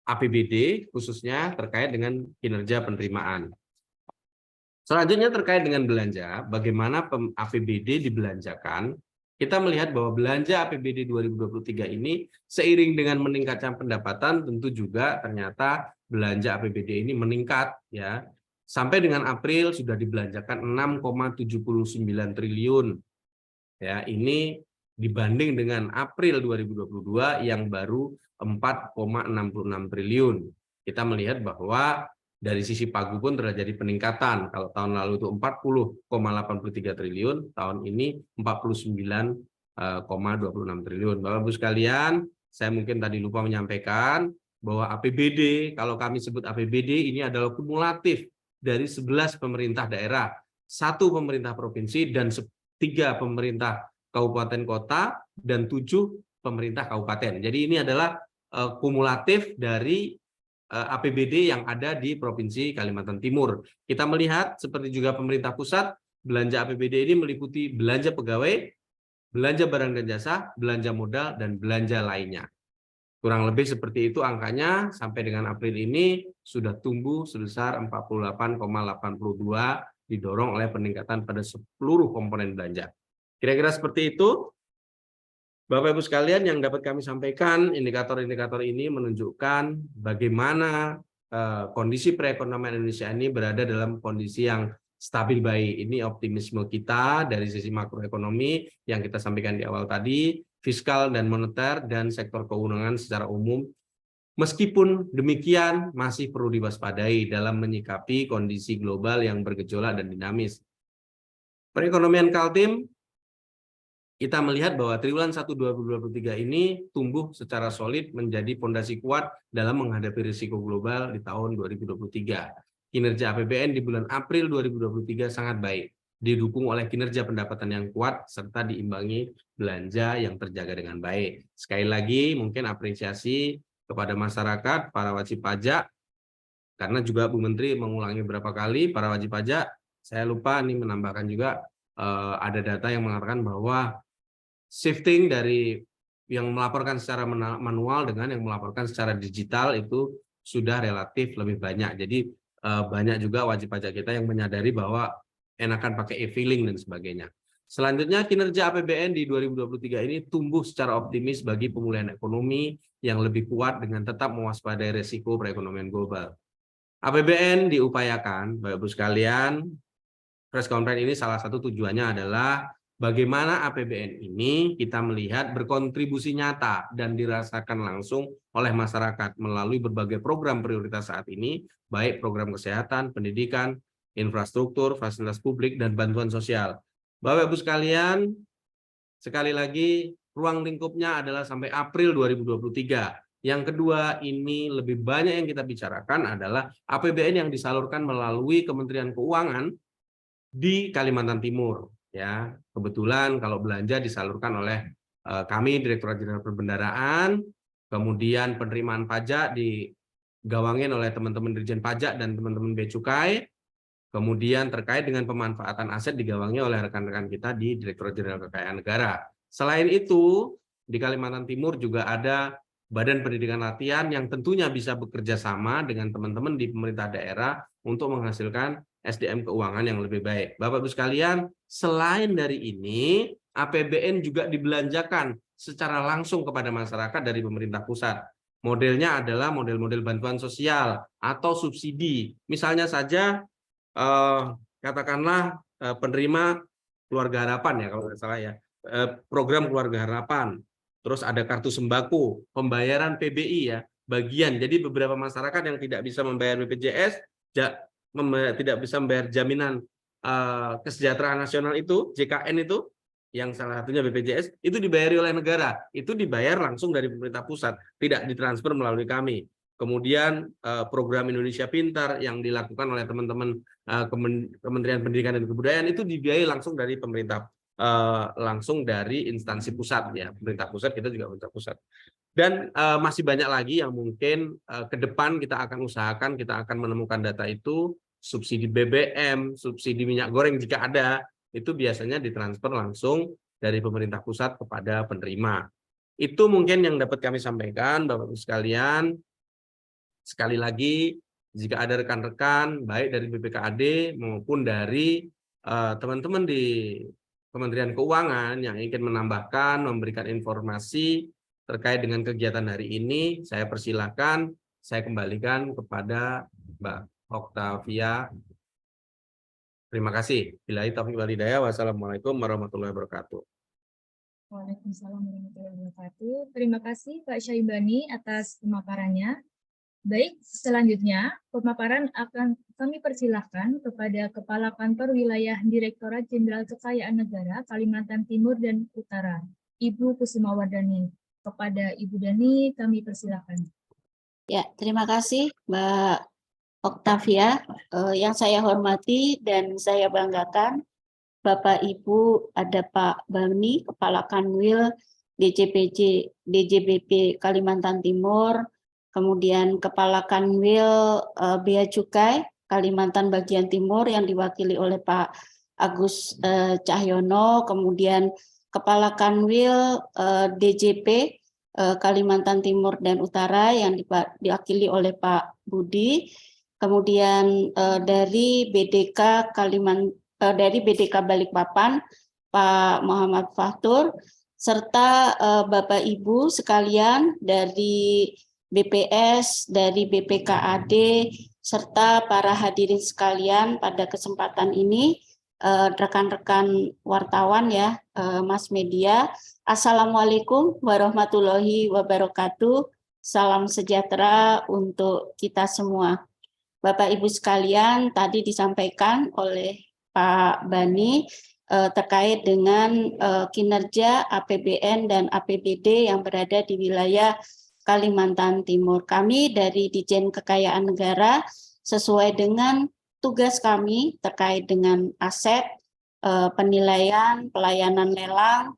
APBD khususnya terkait dengan kinerja penerimaan. Selanjutnya terkait dengan belanja, bagaimana APBD dibelanjakan, kita melihat bahwa belanja APBD 2023 ini seiring dengan meningkatnya pendapatan tentu juga ternyata belanja APBD ini meningkat ya. Sampai dengan April sudah dibelanjakan 6,79 triliun. Ya, ini dibanding dengan April 2022 yang baru 4,66 triliun. Kita melihat bahwa dari sisi pagu pun terjadi peningkatan. Kalau tahun lalu itu 40,83 triliun, tahun ini 49,26 triliun. Bapak Ibu sekalian, saya mungkin tadi lupa menyampaikan bahwa APBD, kalau kami sebut APBD, ini adalah kumulatif dari 11 pemerintah daerah, 1 pemerintah provinsi, dan 3 pemerintah kabupaten kota, dan 7 pemerintah kabupaten. Jadi ini adalah kumulatif dari APBD yang ada di Provinsi Kalimantan Timur. Kita melihat seperti juga pemerintah pusat, belanja APBD ini meliputi belanja pegawai, belanja barang dan jasa, belanja modal, dan belanja lainnya. Kurang lebih seperti itu angkanya, sampai dengan April ini sudah tumbuh sebesar 48,82, didorong oleh peningkatan pada seluruh komponen belanja. Kira-kira seperti itu. Bapak Ibu sekalian, yang dapat kami sampaikan, indikator-indikator ini menunjukkan bagaimana kondisi perekonomian Indonesia ini berada dalam kondisi yang stabil baik. Ini optimisme kita dari sisi makroekonomi yang kita sampaikan di awal tadi, fiskal dan moneter, dan sektor keuangan secara umum. Meskipun demikian, masih perlu diwaspadai dalam menyikapi kondisi global yang bergejolak dan dinamis. Perekonomian Kaltim, kita melihat bahwa triwulan 1 2023 ini tumbuh secara solid menjadi fondasi kuat dalam menghadapi risiko global di tahun 2023. Kinerja APBN di bulan April 2023 sangat baik, didukung oleh kinerja pendapatan yang kuat serta diimbangi belanja yang terjaga dengan baik. Sekali lagi mungkin apresiasi kepada masyarakat, para wajib pajak, karena juga Bu Menteri mengulangi beberapa kali, para wajib pajak, saya lupa nih menambahkan juga ada data yang mengatakan bahwa shifting dari yang melaporkan secara manual dengan yang melaporkan secara digital itu sudah relatif lebih banyak. Jadi banyak juga wajib pajak kita yang menyadari bahwa enakan pakai e-filing dan sebagainya. Selanjutnya, kinerja APBN di 2023 ini tumbuh secara optimis bagi pemulihan ekonomi yang lebih kuat dengan tetap mewaspadai risiko perekonomian global. APBN diupayakan, Bapak Ibu sekalian, press conference ini salah satu tujuannya adalah bagaimana APBN ini kita melihat berkontribusi nyata dan dirasakan langsung oleh masyarakat melalui berbagai program prioritas saat ini, baik program kesehatan, pendidikan, infrastruktur, fasilitas publik, dan bantuan sosial. Bapak Ibu sekalian, sekali lagi ruang lingkupnya adalah sampai April 2023. Yang kedua, ini lebih banyak yang kita bicarakan adalah APBN yang disalurkan melalui Kementerian Keuangan di Kalimantan Timur. Ya, kebetulan kalau belanja disalurkan oleh kami Direktorat Jenderal Perbendaharaan, kemudian penerimaan pajak digawangin oleh teman-teman Dirjen Pajak dan teman-teman Bea Cukai, kemudian terkait dengan pemanfaatan aset digawangi oleh rekan-rekan kita di Direktorat Jenderal Kekayaan Negara. Selain itu, di Kalimantan Timur juga ada Badan Pendidikan Latihan yang tentunya bisa bekerja sama dengan teman-teman di pemerintah daerah untuk menghasilkan SDM keuangan yang lebih baik. Bapak Ibu sekalian, selain dari ini, APBN juga dibelanjakan secara langsung kepada masyarakat dari pemerintah pusat. Modelnya adalah model-model bantuan sosial atau subsidi. Misalnya saja, katakanlah penerima Keluarga Harapan ya kalau nggak salah ya, program Keluarga Harapan. Terus ada kartu sembako, pembayaran PBI ya, bagian. Jadi beberapa masyarakat yang tidak bisa membayar BPJS, tidak bisa membayar jaminan kesejahteraan nasional itu, JKN itu, yang salah satunya BPJS, itu dibayari oleh negara. Itu dibayar langsung dari pemerintah pusat, tidak ditransfer melalui kami. Kemudian program Indonesia Pintar yang dilakukan oleh teman-teman Kementerian Pendidikan dan Kebudayaan itu dibiayai langsung dari pemerintah, langsung dari instansi pusat ya, pemerintah pusat, kita juga pemerintah pusat. Dan masih banyak lagi yang mungkin ke depan kita akan usahakan, kita akan menemukan data itu. Subsidi BBM, subsidi minyak goreng jika ada, itu biasanya ditransfer langsung dari pemerintah pusat kepada penerima. Itu mungkin yang dapat kami sampaikan, Bapak-Ibu sekalian. Sekali lagi, jika ada rekan-rekan baik dari BPKAD maupun dari teman-teman di Kementerian Keuangan yang ingin menambahkan, memberikan informasi terkait dengan kegiatan hari ini, saya persilakan, saya kembalikan kepada Mbak Oktavia Terima kasih. Billahi taufiq wal hidayah. Wassalamualaikum warahmatullahi wabarakatuh. Waalaikumsalam warahmatullahi wabarakatuh. Terima kasih Pak Syaibani atas pemaparannya. Baik, selanjutnya pemaparan akan kami persilahkan kepada Kepala Kantor Wilayah Direktorat Jenderal Kekayaan Negara Kalimantan Timur dan Utara, Ibu Kusuma Wardani. Kepada Ibu Dani kami persilahkan. Ya, terima kasih Mbak Oktavia. Yang saya hormati dan saya banggakan, Bapak Ibu, ada Pak Bani, Kepala Kanwil DJBP Kalimantan Timur, kemudian Kepala Kanwil Bea Cukai Kalimantan Bagian Timur yang diwakili oleh Pak Agus Cahyono, kemudian Kepala Kanwil DJP Kalimantan Timur dan Utara yang diwakili oleh Pak Budi, kemudian dari BDK Balikpapan Pak Muhammad Fatur, serta Bapak Ibu sekalian dari BPS, dari BPKAD, serta para hadirin sekalian pada kesempatan ini, rekan-rekan wartawan ya, Mas Media. Assalamualaikum warahmatullahi wabarakatuh. Salam sejahtera untuk kita semua. Bapak Ibu sekalian, tadi disampaikan oleh Pak Bani terkait dengan kinerja APBN dan APBD yang berada di wilayah Kalimantan Timur. Kami dari Ditjen Kekayaan Negara sesuai dengan tugas kami terkait dengan aset, penilaian, pelayanan lelang,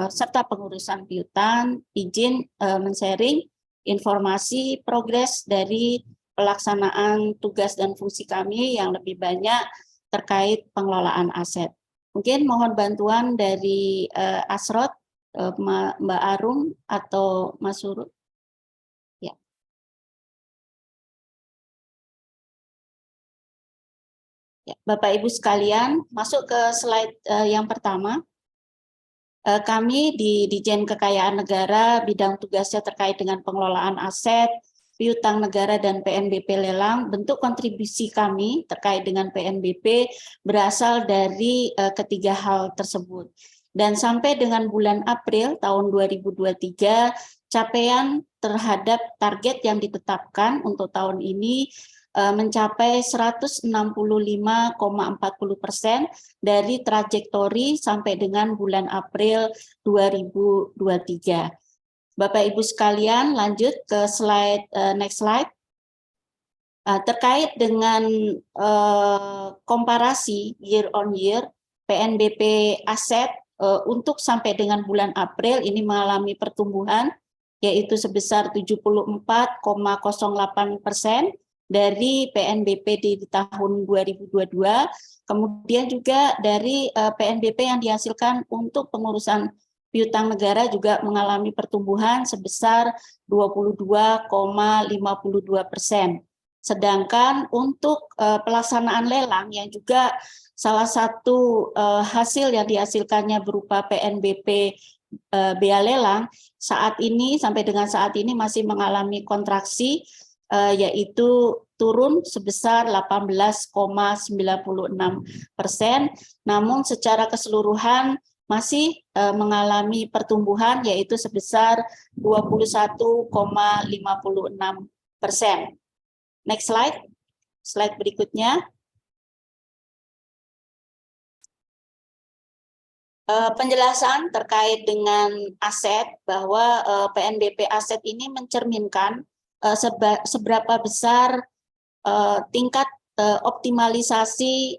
serta pengurusan piutang, izin men-sharing informasi progres dari pelaksanaan tugas dan fungsi kami yang lebih banyak terkait pengelolaan aset. Mungkin mohon bantuan dari Asrot, Mbak Arum atau Mas Surut. Ya. Ya, Bapak Ibu sekalian, masuk ke slide yang pertama. Kami di Ditjen Kekayaan Negara, bidang tugasnya terkait dengan pengelolaan aset, piutang negara dan PNBP lelang. Bentuk kontribusi kami terkait dengan PNBP berasal dari ketiga hal tersebut. Dan sampai dengan bulan April tahun 2023, capaian terhadap target yang ditetapkan untuk tahun ini mencapai 165,40% dari trajektori sampai dengan bulan April 2023. Bapak Ibu sekalian, lanjut ke slide next slide. Terkait dengan komparasi year on year, PNBP aset untuk sampai dengan bulan April ini mengalami pertumbuhan yaitu sebesar 74,08% dari PNBP di tahun 2022, kemudian juga dari PNBP yang dihasilkan untuk pengurusan piutang negara juga mengalami pertumbuhan sebesar 22,52%. Sedangkan untuk pelaksanaan lelang yang juga salah satu hasil yang dihasilkannya berupa PNBP bea lelang, saat ini sampai dengan saat ini masih mengalami kontraksi, yaitu turun sebesar 18,96%, namun secara keseluruhan masih mengalami pertumbuhan yaitu sebesar 21,56%. Next slide, slide berikutnya. Penjelasan terkait dengan aset, bahwa PNBP aset ini mencerminkan seberapa besar tingkat optimalisasi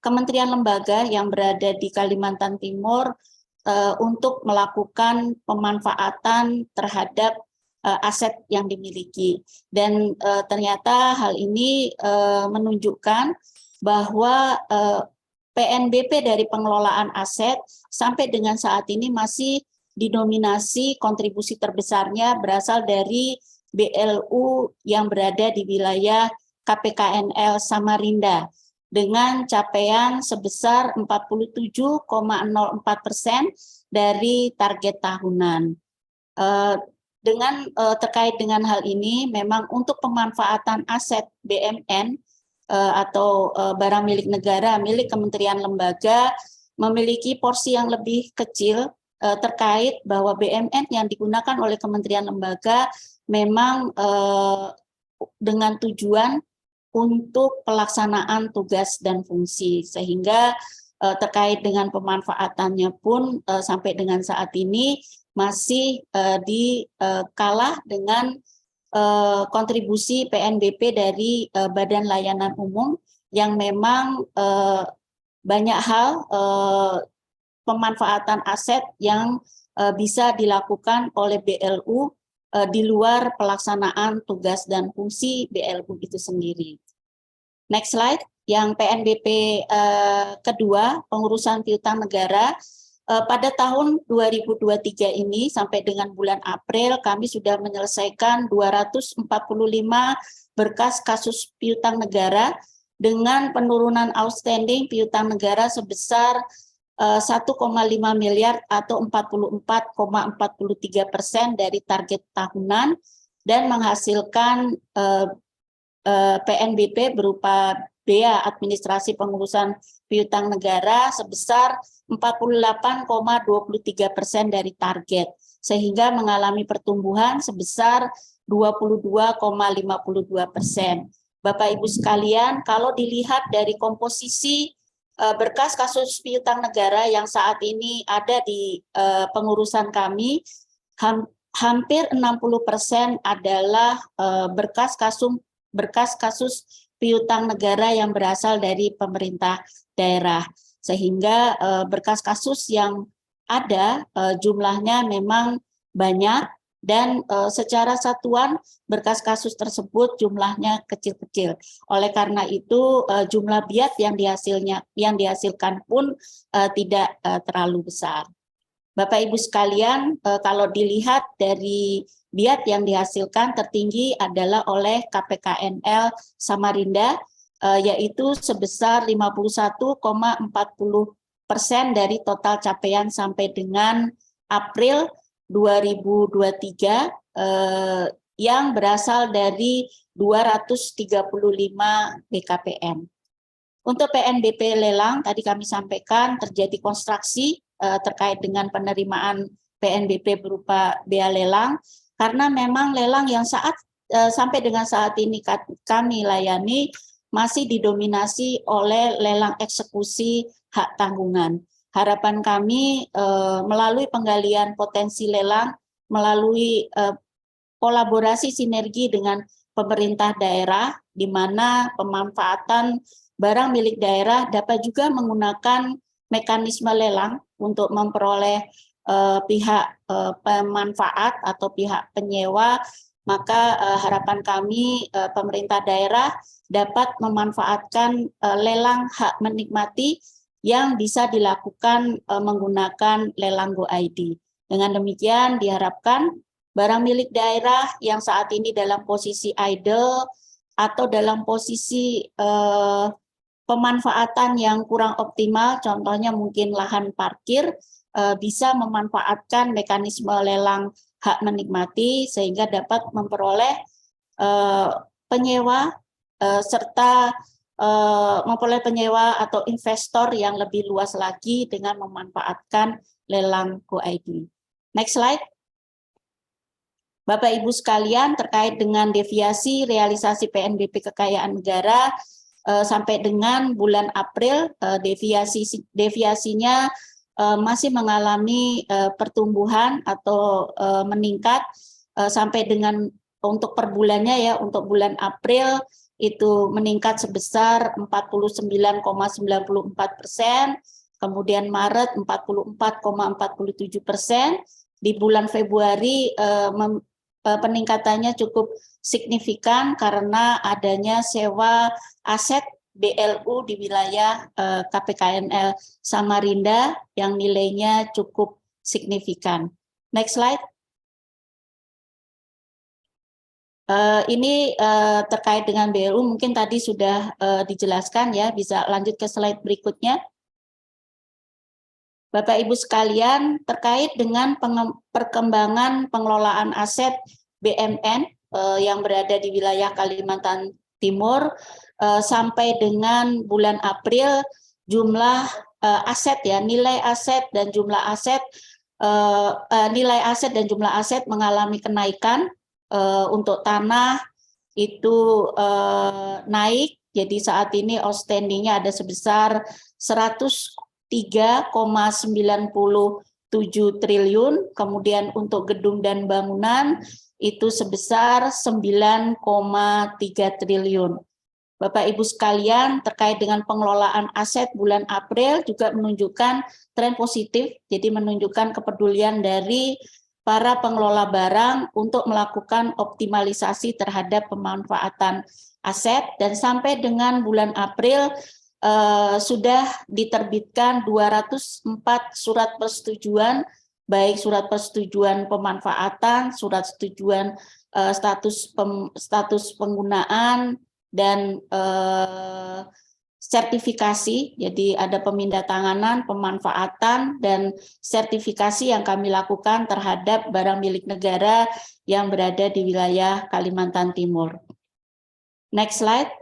kementerian lembaga yang berada di Kalimantan Timur untuk melakukan pemanfaatan terhadap aset yang dimiliki. Dan ternyata hal ini menunjukkan bahwa PNBP dari pengelolaan aset sampai dengan saat ini masih didominasi kontribusi terbesarnya berasal dari BLU yang berada di wilayah KPKNL Samarinda dengan capaian sebesar 47,04% dari target tahunan. Terkait dengan hal ini, memang untuk pemanfaatan aset BMN atau barang milik negara, milik kementerian lembaga, memiliki porsi yang lebih kecil terkait bahwa BMN yang digunakan oleh kementerian lembaga memang dengan tujuan untuk pelaksanaan tugas dan fungsi, sehingga terkait dengan pemanfaatannya pun sampai dengan saat ini masih kalah dengan kontribusi PNBP dari Badan Layanan Umum yang memang banyak hal pemanfaatan aset yang bisa dilakukan oleh BLU di luar pelaksanaan tugas dan fungsi BLU itu sendiri. Next slide, yang PNBP kedua, pengurusan piutang negara. Pada tahun 2023 ini sampai dengan bulan April kami sudah menyelesaikan 245 berkas kasus piutang negara dengan penurunan outstanding piutang negara sebesar 1,5 miliar atau 44,43% dari target tahunan dan menghasilkan PNBP berupa bea administrasi pengurusan piutang negara sebesar 48,23% dari target, sehingga mengalami pertumbuhan sebesar 22,52%. Bapak Ibu sekalian, kalau dilihat dari komposisi berkas kasus piutang negara yang saat ini ada di pengurusan kami, hampir 60% adalah berkas kasus piutang negara yang berasal dari pemerintah daerah, sehingga berkas kasus yang ada jumlahnya memang banyak dan secara satuan berkas kasus tersebut jumlahnya kecil-kecil. Oleh karena itu jumlah biat yang dihasilkan pun tidak terlalu besar. Bapak Ibu sekalian, kalau dilihat dari biat yang dihasilkan tertinggi adalah oleh KPKNL Samarinda, yaitu sebesar 51,40% dari total capaian sampai dengan April 2023 yang berasal dari 235 BKPN. Untuk PNBP lelang, tadi kami sampaikan terjadi konstruksi terkait dengan penerimaan PNBP berupa bea lelang, karena memang lelang yang sampai dengan saat ini kami layani masih didominasi oleh lelang eksekusi hak tanggungan. Harapan kami melalui penggalian potensi lelang, melalui kolaborasi sinergi dengan pemerintah daerah, di mana pemanfaatan barang milik daerah dapat juga menggunakan mekanisme lelang untuk memperoleh pihak pemanfaat atau pihak penyewa, maka harapan kami pemerintah daerah dapat memanfaatkan lelang hak menikmati yang bisa dilakukan menggunakan lelang GoID. Dengan demikian diharapkan barang milik daerah yang saat ini dalam posisi idle atau dalam posisi pemanfaatan yang kurang optimal, contohnya mungkin lahan parkir, bisa memanfaatkan mekanisme lelang hak menikmati sehingga dapat memperoleh penyewa serta memperoleh penyewa atau investor yang lebih luas lagi dengan memanfaatkan lelang GoID. Next slide. Bapak Ibu sekalian, terkait dengan deviasi realisasi PNBP kekayaan negara sampai dengan bulan April, deviasinya masih mengalami pertumbuhan atau meningkat sampai dengan untuk per bulannya ya, untuk bulan April itu meningkat sebesar 49,94%, kemudian Maret 44,47%, di bulan Februari peningkatannya cukup signifikan karena adanya sewa aset BLU di wilayah KPKNL Samarinda yang nilainya cukup signifikan. Next slide. Ini terkait dengan BLU mungkin tadi sudah dijelaskan ya, bisa lanjut ke slide berikutnya. Bapak Ibu sekalian, terkait dengan perkembangan pengelolaan aset BMN yang berada di wilayah Kalimantan Timur sampai dengan bulan April jumlah aset ya, nilai aset dan jumlah aset mengalami kenaikan. Untuk tanah itu naik, jadi saat ini outstanding-nya ada sebesar 103,97 triliun, kemudian untuk gedung dan bangunan itu sebesar 9,3 triliun. Bapak Ibu sekalian, terkait dengan pengelolaan aset bulan April juga menunjukkan tren positif, jadi menunjukkan kepedulian dari para pengelola barang untuk melakukan optimalisasi terhadap pemanfaatan aset, dan sampai dengan bulan April sudah diterbitkan 204 surat persetujuan, baik surat persetujuan pemanfaatan, surat persetujuan status penggunaan, dan sertifikasi. Jadi ada pemindahantanganan, pemanfaatan, dan sertifikasi yang kami lakukan terhadap barang milik negara yang berada di wilayah Kalimantan Timur. Next slide.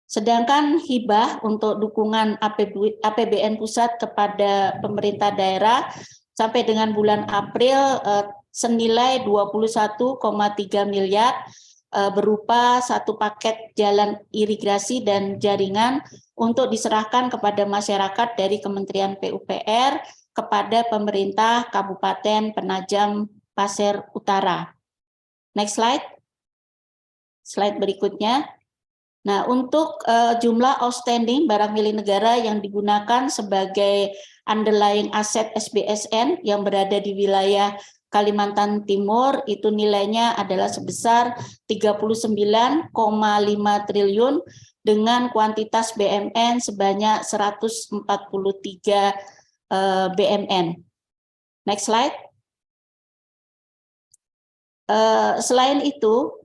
Sedangkan hibah untuk dukungan APBN pusat kepada pemerintah daerah sampai dengan bulan April senilai 21,3 miliar berupa satu paket jalan irigasi dan jaringan untuk diserahkan kepada masyarakat dari Kementerian PUPR kepada pemerintah Kabupaten Penajam Pasir Utara. Next slide. Slide berikutnya. Nah, untuk jumlah outstanding barang milik negara yang digunakan sebagai underlying asset SBSN yang berada di wilayah Kalimantan Timur itu nilainya adalah sebesar 39,5 triliun dengan kuantitas BMN sebanyak 143 BMN. Next slide. Selain itu,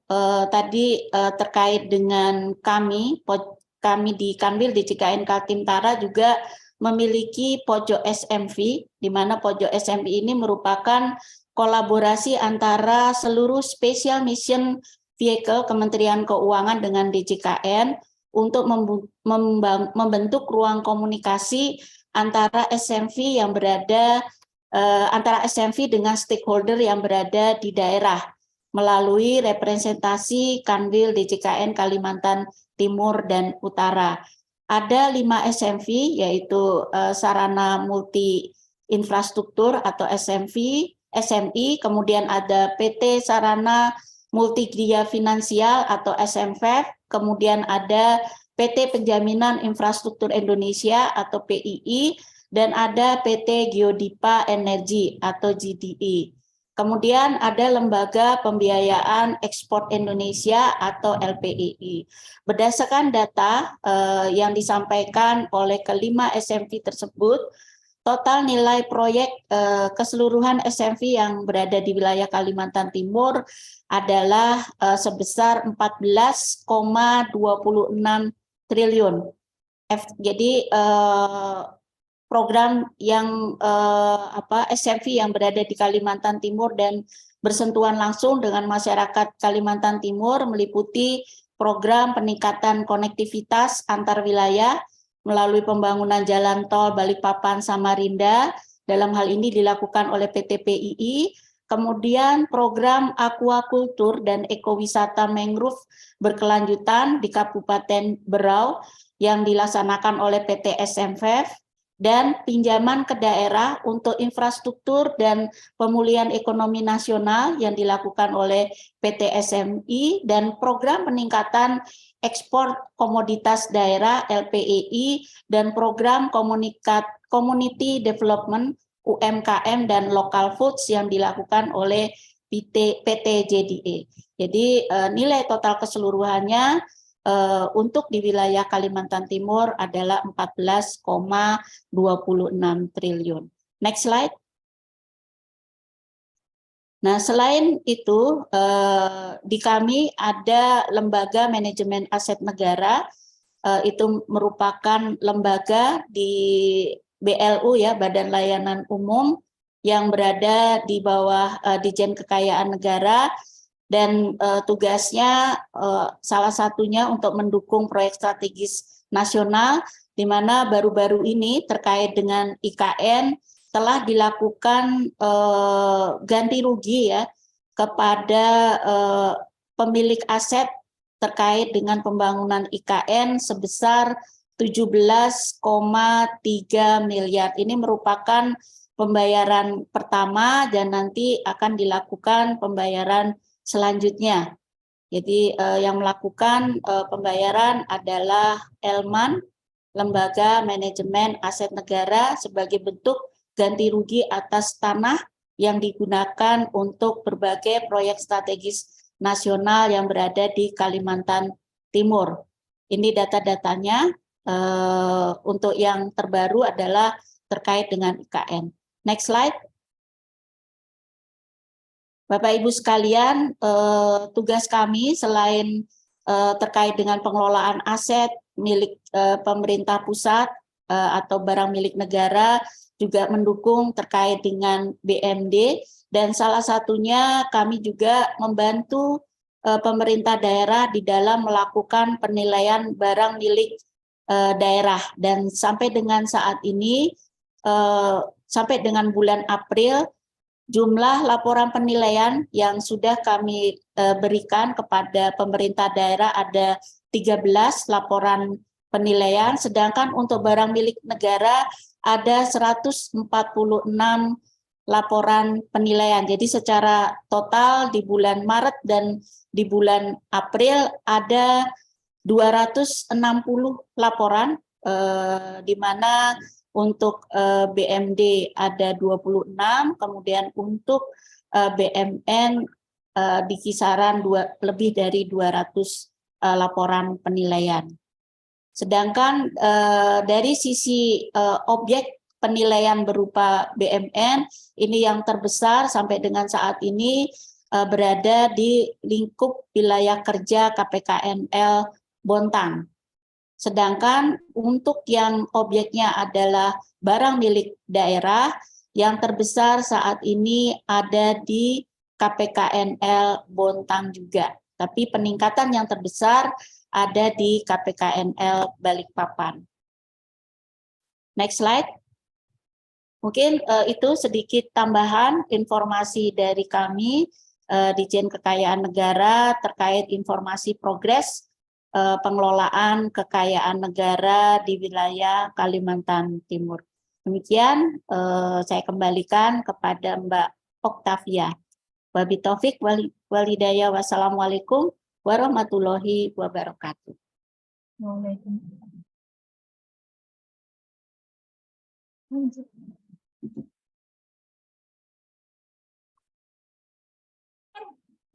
tadi terkait dengan kami di Kanwil DJKN Kaltim-Tara juga memiliki pojok SMV, di mana pojok SMV ini merupakan kolaborasi antara seluruh Special Mission Vehicle Kementerian Keuangan dengan DJKN untuk membentuk ruang komunikasi antara SMV yang berada antara SMV dengan stakeholder yang berada di daerah melalui representasi Kanwil DJKN Kalimantan Timur dan Utara. Ada 5 SMV, yaitu sarana multi infrastruktur atau SMI, kemudian ada PT Sarana Multigria Finansial atau SMFF, kemudian ada PT Penjaminan Infrastruktur Indonesia atau PII, dan ada PT Geodipa Energi atau GDE. Kemudian ada Lembaga Pembiayaan Ekspor Indonesia atau LPII. Berdasarkan data yang disampaikan oleh kelima SMV tersebut, total nilai proyek keseluruhan SMV yang berada di wilayah Kalimantan Timur adalah sebesar 14,26 triliun. Jadi program yang SMV yang berada di Kalimantan Timur dan bersentuhan langsung dengan masyarakat Kalimantan Timur meliputi program peningkatan konektivitas antar wilayah melalui pembangunan jalan tol Balikpapan-Samarinda, dalam hal ini dilakukan oleh PT PII, kemudian program aquakultur dan ekowisata mangrove berkelanjutan di Kabupaten Berau yang dilaksanakan oleh PT SMFF, dan pinjaman ke daerah untuk infrastruktur dan pemulihan ekonomi nasional yang dilakukan oleh PT SMI, dan program peningkatan ekspor komoditas daerah LPEI, dan program community development UMKM dan local foods yang dilakukan oleh PT JDE. Jadi nilai total keseluruhannya untuk di wilayah Kalimantan Timur adalah 14,26 triliun. Next slide. Nah, selain itu, di kami ada Lembaga Manajemen Aset Negara, itu merupakan lembaga di BLU ya, Badan Layanan Umum, yang berada di bawah Ditjen Kekayaan Negara, dan tugasnya salah satunya untuk mendukung proyek strategis nasional, di mana baru-baru ini terkait dengan IKN telah dilakukan ganti rugi ya kepada pemilik aset terkait dengan pembangunan IKN sebesar 17,3 miliar. Ini merupakan pembayaran pertama dan nanti akan dilakukan pembayaran selanjutnya. Jadi yang melakukan pembayaran adalah Elman, Lembaga Manajemen Aset Negara, sebagai bentuk ganti rugi atas tanah yang digunakan untuk berbagai proyek strategis nasional yang berada di Kalimantan Timur. Ini data-datanya. Untuk yang terbaru adalah terkait dengan IKN. Next slide. Bapak Ibu sekalian, tugas kami selain terkait dengan pengelolaan aset milik pemerintah pusat atau barang milik negara, juga mendukung terkait dengan BMD, dan salah satunya kami juga membantu pemerintah daerah di dalam melakukan penilaian barang milik daerah. Dan sampai dengan saat ini, sampai dengan bulan April, jumlah laporan penilaian yang sudah kami berikan kepada pemerintah daerah ada 13 laporan penilaian, sedangkan untuk barang milik negara ada 146 laporan penilaian. Jadi secara total di bulan Maret dan di bulan April ada 260 laporan, di mana untuk BMD ada 26, kemudian untuk BMN di kisaran lebih dari 200 laporan penilaian. Sedangkan dari sisi objek penilaian berupa BMN, ini yang terbesar sampai dengan saat ini berada di lingkup wilayah kerja KPKNL Bontang. Sedangkan untuk yang objeknya adalah barang milik daerah, yang terbesar saat ini ada di KPKNL Bontang juga. Tapi peningkatan yang terbesar ada di KPKNL Balikpapan. Next slide. Mungkin itu sedikit tambahan informasi dari kami Ditjen Kekayaan Negara terkait informasi progres pengelolaan kekayaan negara di wilayah Kalimantan Timur. Demikian saya kembalikan kepada Mbak Oktavia. Wabillahi taufik walhidayah. Wassalamualaikum warahmatullahi wabarakatuh.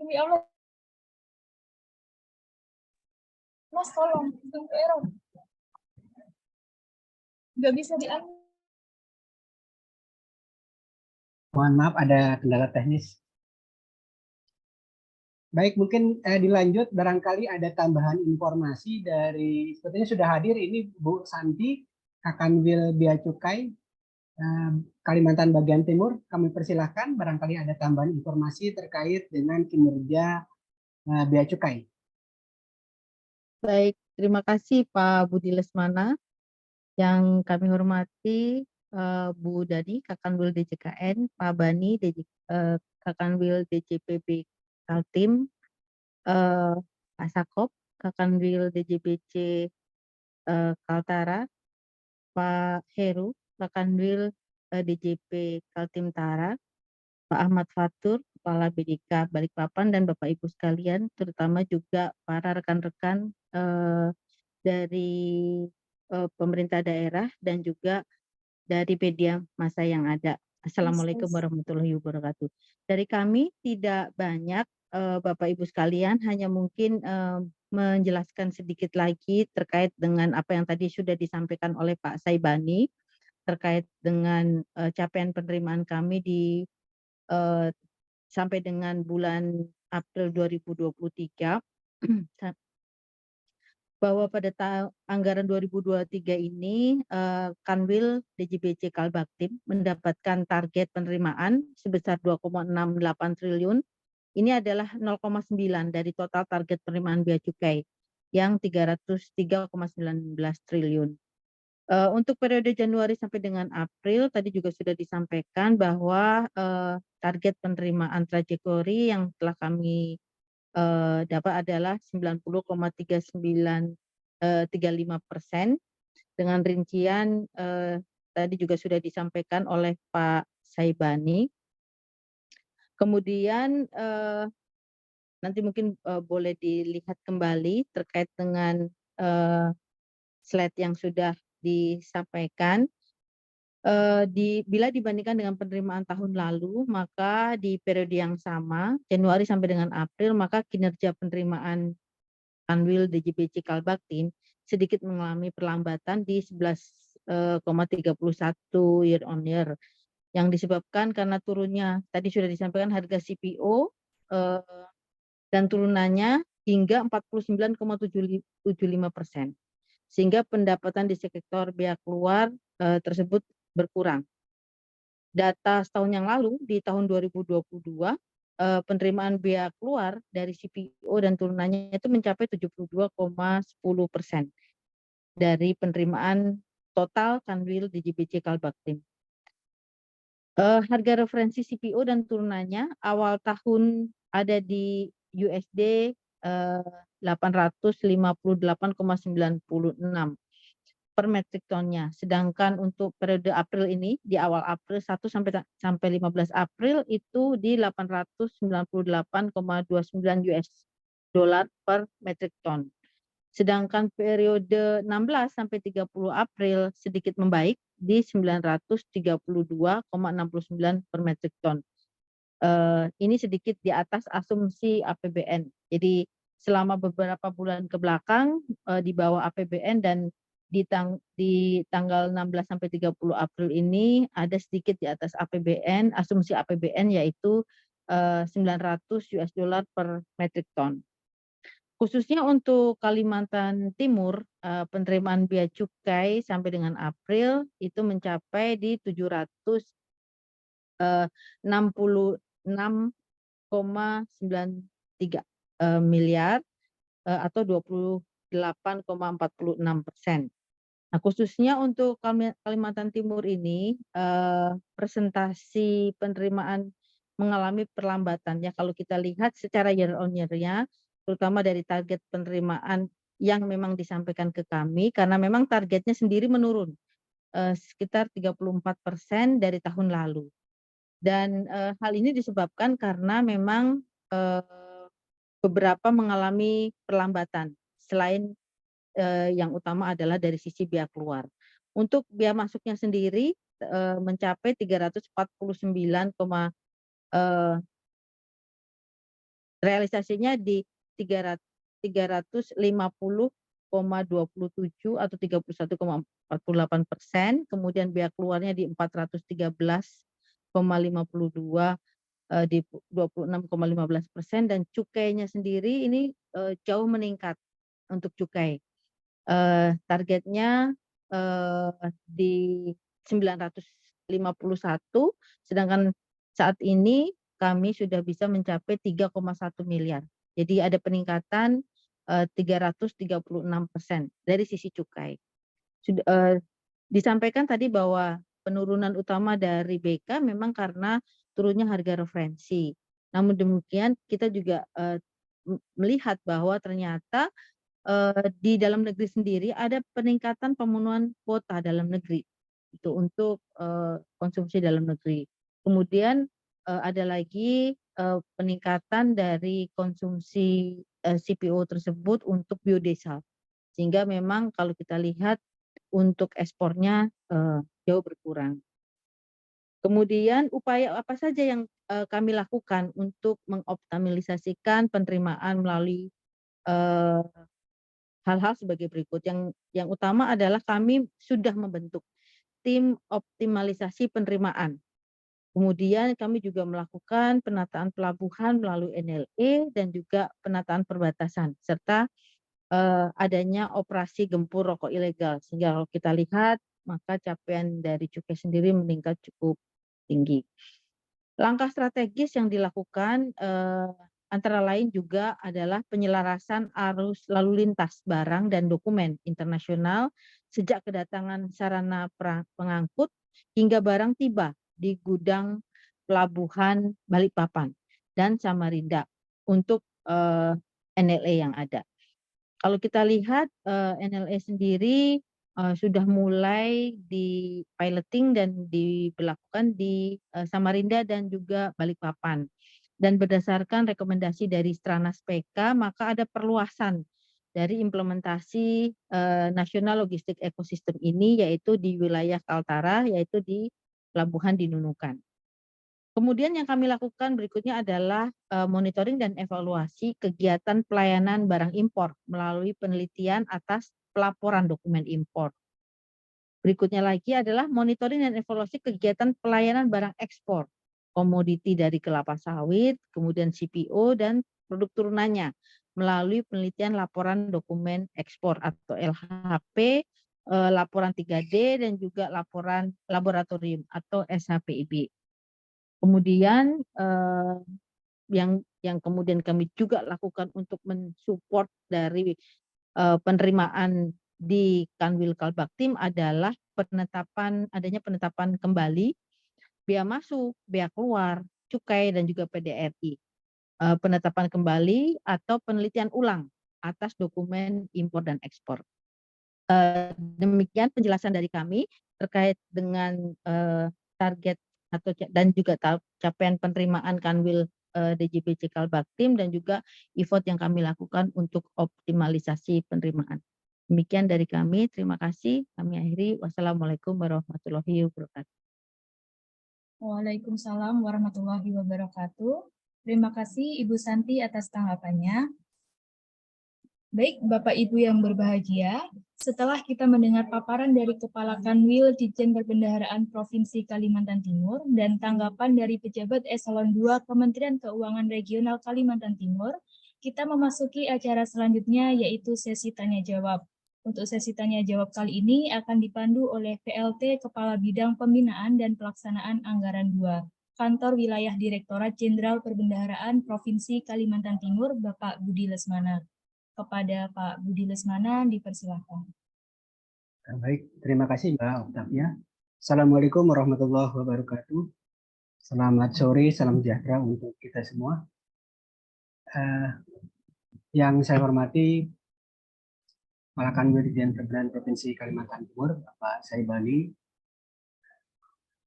Demi Allah. Mas tolong, tunggu error. Nggak bisa diambil. Mohon maaf, ada kendala teknis. Baik, mungkin dilanjut, barangkali ada tambahan informasi dari, sepertinya sudah hadir ini Bu Santi, Kakanwil Bea Cukai, Kalimantan bagian Timur. Kami persilahkan, barangkali ada tambahan informasi terkait dengan kinerja Bea Cukai. Baik, terima kasih Pak Budi Lesmana. Yang kami hormati Bu Dani, Kakanwil DJKN, Pak Bani, Kakanwil DJPB Kaltim, Pak Sakop, Kakanwil DJBC Kaltara, Pak Heru, Kakanwil DJP Kaltimtara, Pak Ahmad Fatur, Kepala BDK Balikpapan, dan Bapak Ibu sekalian, terutama juga para rekan-rekan dari pemerintah daerah dan juga dari media massa yang ada. Assalamualaikum warahmatullahi wabarakatuh. Dari kami tidak banyak Bapak Ibu sekalian, hanya mungkin menjelaskan sedikit lagi terkait dengan apa yang tadi sudah disampaikan oleh Pak Saibani terkait dengan capaian penerimaan kami di sampai dengan bulan April 2023 bahwa pada anggaran 2023 ini Kanwil DJBC Kalbaktim mendapatkan target penerimaan sebesar 2,68 triliun Ini adalah 0,9 dari total target penerimaan bea cukai yang 303,19 triliun. Untuk periode Januari sampai dengan April tadi juga sudah disampaikan bahwa target penerimaan trajektori yang telah kami dapat adalah 90,3935% dengan rincian tadi juga sudah disampaikan oleh Pak Saibani. Kemudian nanti mungkin boleh dilihat kembali terkait dengan slide yang sudah disampaikan. Bila dibandingkan dengan penerimaan tahun lalu, maka di periode yang sama, Januari sampai dengan April, maka kinerja penerimaan Kanwil DJBC Kalbaktin sedikit mengalami perlambatan di 11,31 year on year, yang disebabkan karena turunnya, tadi sudah disampaikan harga CPO dan turunannya hingga 49,75%. Sehingga pendapatan di sektor bea keluar tersebut berkurang. Data setahun yang lalu di tahun 2022 penerimaan bea keluar dari CPO dan turunannya itu mencapai 72,10% dari penerimaan total Kanwil DJBC Kalbaktin. Harga referensi CPO dan turunannya awal tahun ada di USD 858,96 per metrik tonnya. Sedangkan untuk periode April ini di awal April 1 sampai 15 April itu di 898,29 US dollar per metrik ton. Sedangkan periode 16 sampai 30 April sedikit membaik di 932,69 per metrik ton. Ini sedikit di atas asumsi APBN. Jadi selama beberapa bulan ke belakang di bawah APBN dan di tanggal 16 sampai 30 April ini ada sedikit di atas APBN, asumsi APBN yaitu 900 US dollar per metrik ton. Khususnya untuk Kalimantan Timur, penerimaan bea cukai sampai dengan April itu mencapai di 766,93 miliar atau 28,46%. Nah, khususnya untuk Kalimantan Timur ini presentasi penerimaan mengalami perlambatan ya kalau kita lihat secara year on year-nya, terutama dari target penerimaan yang memang disampaikan ke kami karena memang targetnya sendiri menurun sekitar 34% dari tahun lalu. Dan hal ini disebabkan karena memang beberapa mengalami perlambatan selain yang utama adalah dari sisi bea keluar. Untuk bea masuknya sendiri mencapai 349, realisasinya di 350,27 atau 31,48%, kemudian bea keluarnya di 413,52 di 26,15% dan cukainya sendiri ini jauh meningkat untuk cukai. Targetnya di 951, sedangkan saat ini kami sudah bisa mencapai 3,1 miliar. Jadi ada peningkatan 336% dari sisi cukai. Disampaikan tadi bahwa penurunan utama dari BK memang karena turunnya harga referensi. Namun demikian kita juga melihat bahwa ternyata di dalam negeri sendiri ada peningkatan pemenuhan kuota dalam negeri itu untuk konsumsi dalam negeri. Kemudian ada lagi peningkatan dari konsumsi CPO tersebut untuk biodiesel. Sehingga memang kalau kita lihat untuk ekspornya jauh berkurang. Kemudian upaya apa saja yang kami lakukan untuk mengoptimalisasikan penerimaan melalui hal-hal sebagai berikut. Yang utama adalah kami sudah membentuk tim optimalisasi penerimaan. Kemudian kami juga melakukan penataan pelabuhan melalui NLE dan juga penataan perbatasan serta adanya operasi gempur rokok ilegal. Sehingga kalau kita lihat maka capaian dari cukai sendiri meningkat cukup tinggi. Langkah strategis yang dilakukan antara lain juga adalah penyelarasan arus lalu lintas barang dan dokumen internasional sejak kedatangan sarana pengangkut hingga barang tiba di gudang pelabuhan Balikpapan dan Samarinda untuk NLE yang ada. Kalau kita lihat NLE sendiri sudah mulai di piloting dan diberlakukan di Samarinda dan juga Balikpapan. Dan berdasarkan rekomendasi dari Stranas PK, maka ada perluasan dari implementasi Nasional Logistik Ekosistem ini, yaitu di wilayah Kaltara, yaitu di Pelabuhan di Nunukan. Kemudian yang kami lakukan berikutnya adalah monitoring dan evaluasi kegiatan pelayanan barang impor melalui penelitian atas pelaporan dokumen impor. Berikutnya lagi adalah monitoring dan evaluasi kegiatan pelayanan barang ekspor, komoditi dari kelapa sawit, kemudian CPO dan produk turunannya melalui penelitian laporan dokumen ekspor atau LHP, laporan 3D dan juga laporan laboratorium atau SHPIB. Kemudian yang kemudian kami juga lakukan untuk mensupport dari penerimaan di Kanwil Kalbaktim adalah adanya penetapan kembali bea masuk, bea keluar, cukai dan juga PDRI. Penetapan kembali atau penelitian ulang atas dokumen impor dan ekspor. Demikian penjelasan dari kami terkait dengan target atau dan juga capaian penerimaan Kanwil DJBC Kalbaktim dan juga effort yang kami lakukan untuk optimalisasi penerimaan. Demikian dari kami, terima kasih. Kami akhiri. Wassalamualaikum warahmatullahi wabarakatuh. Waalaikumsalam warahmatullahi wabarakatuh. Terima kasih Ibu Santi atas tanggapannya. Baik, Bapak Ibu yang berbahagia, setelah kita mendengar paparan dari Kepala Kanwil Ditjen Perbendaharaan Provinsi Kalimantan Timur dan tanggapan dari pejabat Eselon II Kementerian Keuangan Regional Kalimantan Timur, kita memasuki acara selanjutnya yaitu sesi tanya jawab. Untuk sesi tanya jawab kali ini akan dipandu oleh PLT Kepala Bidang Pembinaan dan Pelaksanaan Anggaran 2, Kantor Wilayah Direktorat Jenderal Perbendaharaan Provinsi Kalimantan Timur, Bapak Budi Lesmana. Kepada Pak Budi Lesmana, dipersilakan. Baik, terima kasih Mbak Octavia. Assalamualaikum warahmatullahi wabarakatuh. Selamat sore, salam sejahtera untuk kita semua. Yang saya hormati Kepala Kanwil Ditjen Perbendaharaan Provinsi Kalimantan Timur, Bapak Saibani,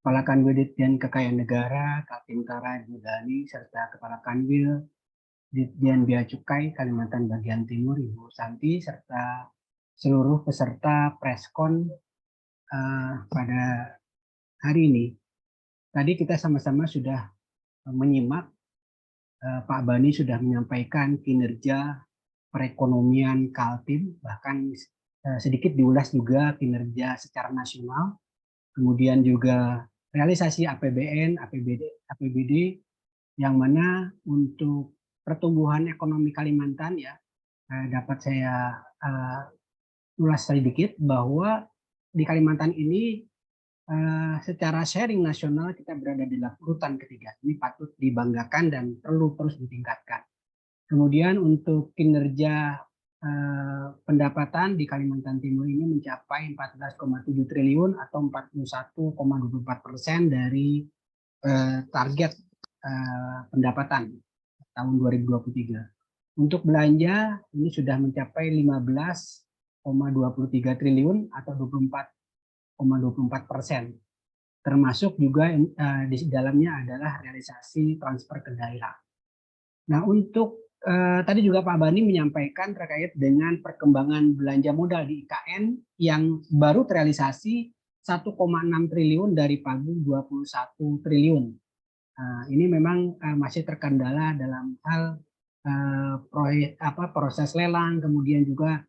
Kepala Kanwil Ditjen Kekayaan Negara, Kaltimtara Ibu Dani, serta Kepala Kanwil Ditjen Bea Cukai Kalimantan Bagian Timur Ibu Santi, serta seluruh peserta preskon pada hari ini. Tadi kita sama-sama sudah menyimak, Pak Bani sudah menyampaikan kinerja perekonomian Kaltim, bahkan sedikit diulas juga kinerja secara nasional, kemudian juga realisasi APBN, APBD, yang mana untuk pertumbuhan ekonomi Kalimantan ya dapat saya ulas sedikit bahwa di Kalimantan ini secara sharing nasional kita berada di urutan ketiga. Ini patut dibanggakan dan perlu terus ditingkatkan. Kemudian untuk kinerja pendapatan di Kalimantan Timur ini mencapai 14,7 triliun atau 41,24% dari target pendapatan tahun 2023. Untuk belanja ini sudah mencapai 15,23 triliun atau 24,24%. Termasuk juga di dalamnya adalah realisasi transfer ke daerah. Nah, untuk tadi juga Pak Bani menyampaikan terkait dengan perkembangan belanja modal di IKN yang baru terrealisasi 1,6 triliun dari pagu 21 triliun. Ini memang masih terkendala dalam hal proses lelang, kemudian juga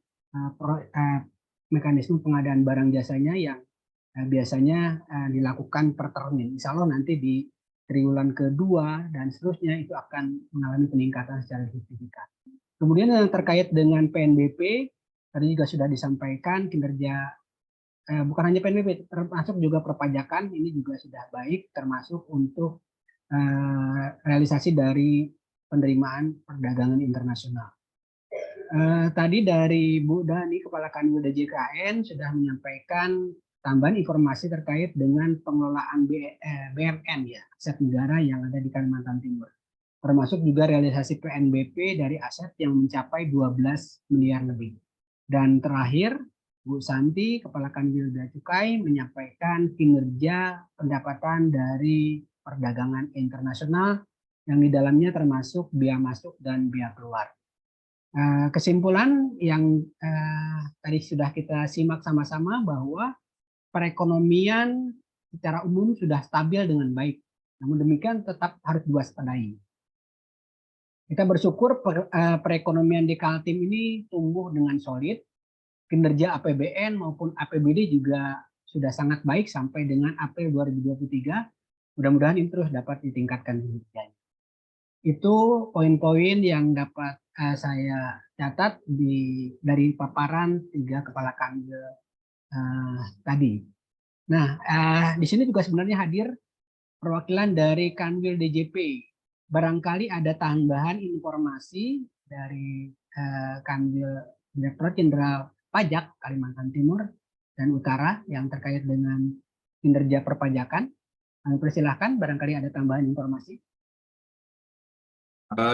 mekanisme pengadaan barang jasanya yang biasanya dilakukan per termin. Insya Allah nanti di triwulan kedua dan seterusnya itu akan mengalami peningkatan secara signifikan. Kemudian yang terkait dengan PNBP, tadi juga sudah disampaikan kinerja, bukan hanya PNBP, termasuk juga perpajakan, ini juga sudah baik, termasuk untuk realisasi dari penerimaan perdagangan internasional. Tadi dari Bu Dani, Kepala Kanwil DJKN, sudah menyampaikan tambahan informasi terkait dengan pengelolaan BMN, ya, aset negara yang ada di Kalimantan Timur. Termasuk juga realisasi PNBP dari aset yang mencapai 12 miliar lebih. Dan terakhir, Bu Santi, Kepala Kanwil Bea Cukai, menyampaikan kinerja pendapatan dari perdagangan internasional yang di dalamnya termasuk bea masuk dan bea keluar. Kesimpulan yang tadi sudah kita simak sama-sama bahwa perekonomian secara umum sudah stabil dengan baik. Namun demikian tetap harus diwaspadai. Kita bersyukur perekonomian di Kaltim ini tumbuh dengan solid. Kinerja APBN maupun APBD juga sudah sangat baik sampai dengan April 2023. Mudah-mudahan ini terus dapat ditingkatkan kinerjanya. Itu poin-poin yang dapat saya catat dari paparan 3 kepala kanwil tadi. Nah, di sini juga sebenarnya hadir perwakilan dari Kanwil DJP. Barangkali ada tambahan informasi dari Kanwil Direktorat Jenderal Pajak Kalimantan Timur dan Utara yang terkait dengan kinerja perpajakan. Kami persilahkan, barangkali ada tambahan informasi.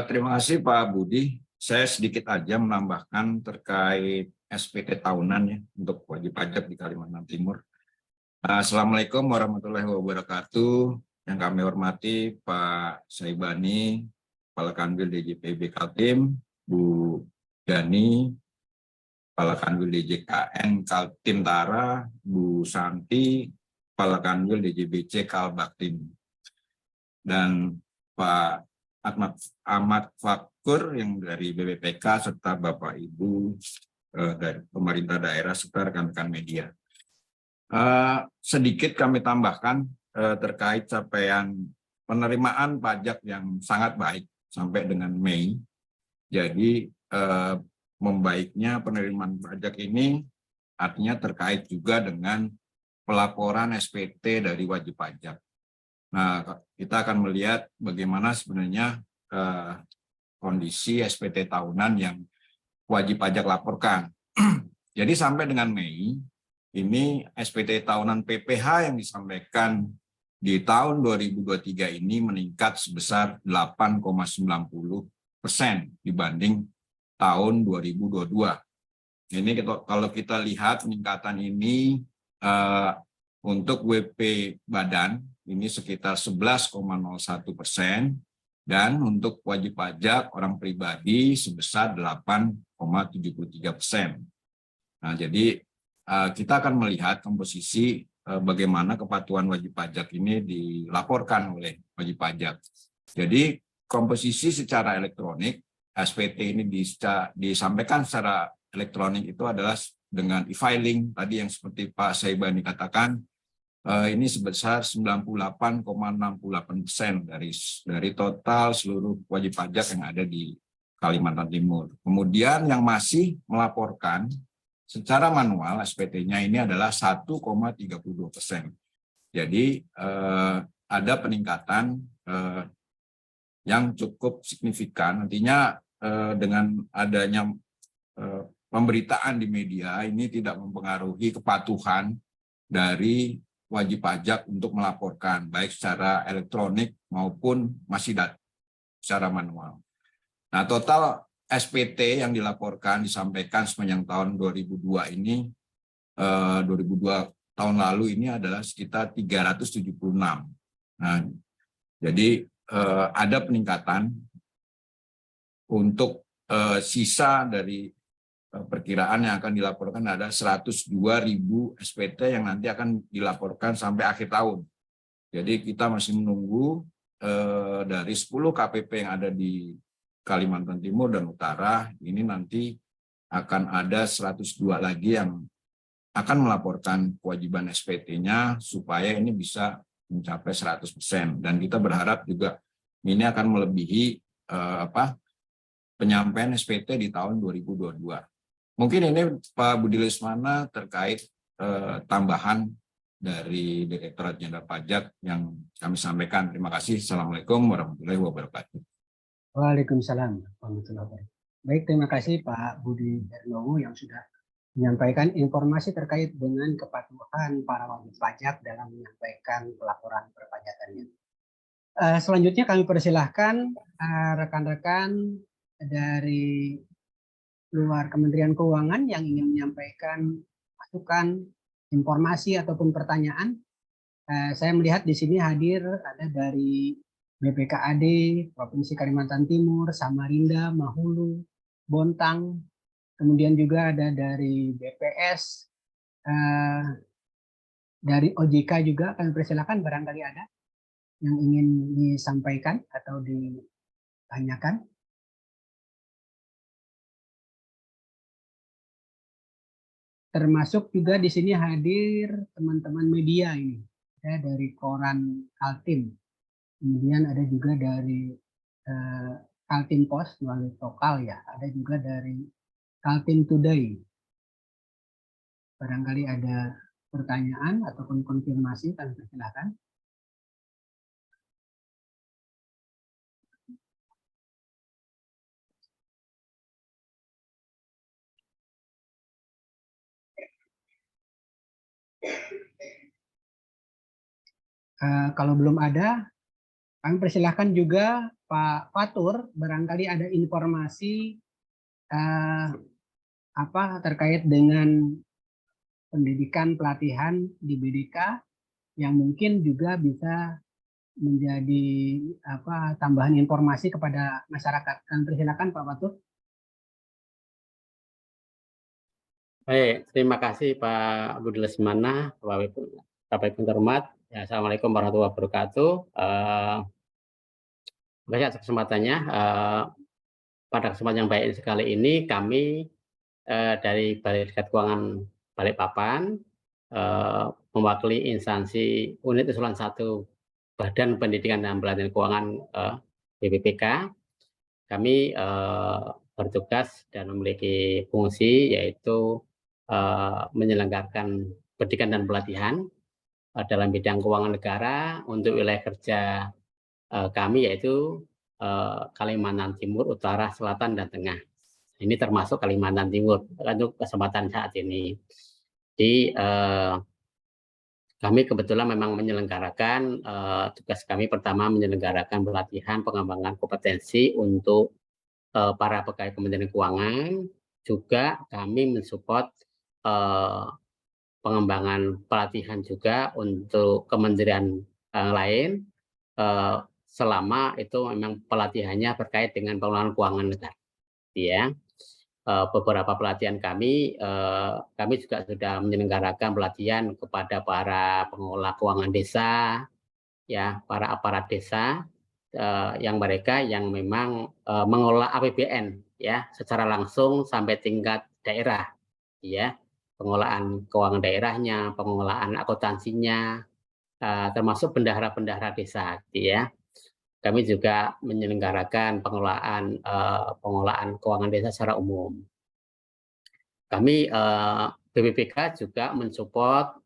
Terima kasih Pak Budi. Saya sedikit aja menambahkan terkait SPT tahunan ya untuk wajib pajak di Kalimantan Timur. Assalamualaikum warahmatullahi wabarakatuh. Yang kami hormati Pak Saibani, Kepala Kanwil DJPB Kaltim, Bu Dani, Kepala Kanwil DJKN Kaltim Tara, Bu Santi, Kepala Kanwil DJBC Kalbaktim, dan Pak Ahmad Fakur yang dari BPPK serta Bapak Ibu dari pemerintah daerah serta rekan-rekan media. Sedikit kami tambahkan terkait capaian penerimaan pajak yang sangat baik sampai dengan Mei. Jadi membaiknya penerimaan pajak ini artinya terkait juga dengan pelaporan SPT dari wajib pajak. Nah, kita akan melihat bagaimana sebenarnya kondisi SPT tahunan yang wajib pajak laporkan. Jadi sampai dengan Mei, ini SPT tahunan PPH yang disampaikan di tahun 2023 ini meningkat sebesar 8,90% dibanding tahun 2022. Ini kalau kita lihat peningkatan ini untuk WP badan ini sekitar 11,01%, dan untuk wajib pajak orang pribadi sebesar 8,73%. Nah, jadi kita akan melihat komposisi bagaimana kepatuhan wajib pajak ini dilaporkan oleh wajib pajak. Jadi komposisi secara elektronik, SPT ini disampaikan secara elektronik itu adalah dengan e-filing tadi yang seperti Pak Saibani katakan, ini sebesar 98,68% dari total seluruh wajib pajak yang ada di Kalimantan Timur. Kemudian yang masih melaporkan secara manual SPT-nya ini adalah 1,32%. Jadi ada peningkatan yang cukup signifikan. Nantinya dengan adanya pemberitaan di media ini tidak mempengaruhi kepatuhan dari wajib pajak untuk melaporkan baik secara elektronik maupun masih secara manual. Nah, total SPT yang dilaporkan disampaikan sepanjang tahun 2002 ini, 2002 tahun lalu ini adalah sekitar 376. Nah, jadi ada peningkatan untuk sisa dari perkiraan yang akan dilaporkan ada 102.000 SPT yang nanti akan dilaporkan sampai akhir tahun. Jadi kita masih menunggu dari 10 KPP yang ada di Kalimantan Timur dan Utara, ini nanti akan ada 102 lagi yang akan melaporkan kewajiban SPT-nya supaya ini bisa mencapai 100%. Dan kita berharap juga ini akan melebihi penyampaian SPT di tahun 2022. Mungkin ini Pak Budi Lesmana terkait tambahan dari Direktorat Jenderal Pajak yang kami sampaikan. Terima kasih. Assalamualaikum warahmatullahi wabarakatuh. Waalaikumsalam warahmatullahi wabarakatuh. Baik, terima kasih Pak Budi Hernowo yang sudah menyampaikan informasi terkait dengan kepatuhan para wajib pajak dalam menyampaikan pelaporan perpajakannya. Selanjutnya kami persilahkan rekan-rekan dari luar Kementerian Keuangan yang ingin menyampaikan masukan, informasi ataupun pertanyaan. Saya melihat di sini hadir ada dari BPKAD, Provinsi Kalimantan Timur, Samarinda, Mahulu, Bontang, kemudian juga ada dari BPS, dari OJK juga. Kami persilakan barangkali ada yang ingin disampaikan atau ditanyakan. Termasuk juga di sini hadir teman-teman media ini, ya, dari koran Kaltim, kemudian ada juga dari Kaltim Post melalui lokal ya, ada juga dari Kaltim Today. Barangkali ada pertanyaan ataupun konfirmasi, kami persilakan. Kalau belum ada, kami persilahkan juga Pak Fatur, barangkali ada informasi apa terkait dengan pendidikan pelatihan di BDK yang mungkin juga bisa menjadi tambahan informasi kepada masyarakat. Kami persilakan Pak Fatur. Baik, terima kasih Pak Budi Lesmana, Bapak Ibu terhormat. Ya, Assalamualaikum warahmatullahi wabarakatuh. Banyak kesempatannya. Pada kesempatan yang baik sekali ini kami dari Balai Riset Keuangan Balikpapan mewakili instansi unit usulan 1 Badan Pendidikan dan Pelatihan Keuangan BPPK. Kami bertugas dan memiliki fungsi yaitu menyelenggarakan pendidikan dan pelatihan dalam bidang keuangan negara untuk wilayah kerja kami yaitu Kalimantan Timur, Utara, Selatan, dan Tengah. Ini termasuk Kalimantan Timur untuk kesempatan saat ini. Jadi kami kebetulan memang menyelenggarakan tugas kami pertama menyelenggarakan pelatihan pengembangan kompetensi untuk para pegawai Kementerian Keuangan. Juga kami mensupport pengembangan pelatihan juga untuk kementerian lain selama itu memang pelatihannya terkait dengan pengelolaan keuangan negara. Ya, beberapa pelatihan kami juga sudah menyelenggarakan pelatihan kepada para pengelola keuangan desa, ya, para aparat desa yang mereka yang memang mengelola APBN, ya, secara langsung sampai tingkat daerah, ya. Pengelolaan keuangan daerahnya, pengelolaan akuntansinya, termasuk bendahara-bendahara desa, ya. Kami juga menyelenggarakan pengelolaan keuangan desa secara umum. Kami BPPK juga mensupport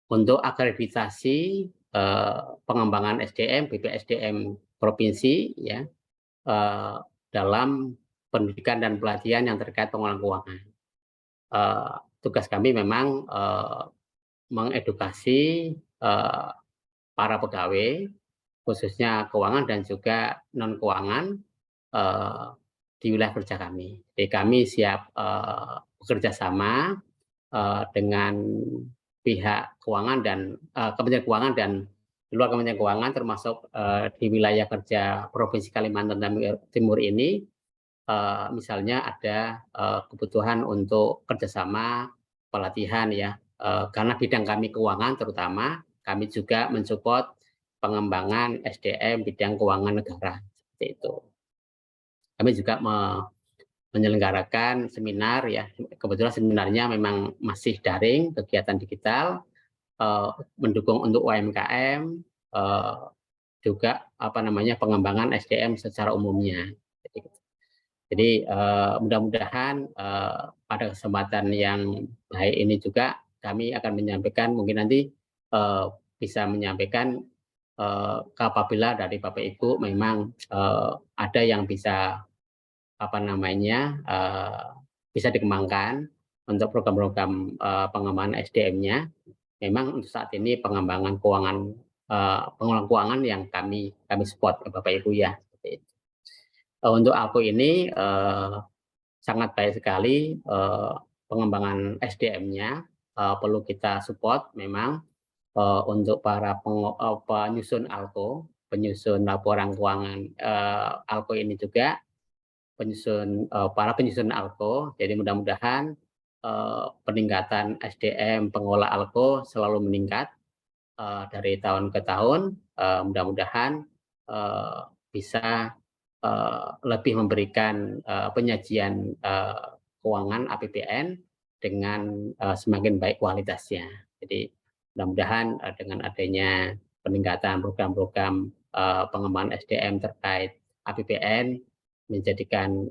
untuk akreditasi pengembangan SDM, BPSDM provinsi, ya, dalam pendidikan dan pelatihan yang terkait pengelolaan keuangan. Tugas kami memang mengedukasi para pegawai, khususnya keuangan dan juga non keuangan di wilayah kerja kami. Jadi kami siap bekerja sama dengan pihak keuangan dan Kementerian Keuangan dan di luar Kementerian Keuangan, termasuk di wilayah kerja Provinsi Kalimantan Timur ini. Misalnya ada kebutuhan untuk kerjasama pelatihan, ya, karena bidang kami keuangan terutama, kami juga mensupport pengembangan SDM bidang keuangan negara, seperti itu. Kami juga menyelenggarakan seminar, ya, kebetulan seminarnya memang masih daring, kegiatan digital, mendukung untuk UMKM, juga pengembangan SDM secara umumnya. Jadi mudah-mudahan pada kesempatan yang baik ini juga kami akan menyampaikan, mungkin nanti bisa menyampaikan apabila dari Bapak Ibu memang ada yang bisa bisa dikembangkan untuk program-program pengembangan SDM-nya. Memang untuk saat ini pengembangan pengelolaan keuangan yang kami support ya Bapak Ibu ya. Untuk aku ini sangat baik sekali pengembangan SDM-nya, perlu kita support memang untuk para penyusun ALKO, penyusun laporan keuangan ALKO ini juga para penyusun ALKO. Jadi mudah-mudahan peningkatan SDM pengelola ALKO selalu meningkat dari tahun ke tahun. Mudah-mudahan bisa lebih memberikan penyajian keuangan APBN dengan semakin baik kualitasnya. Jadi mudah-mudahan dengan adanya peningkatan program-program pengembangan SDM terkait APBN menjadikan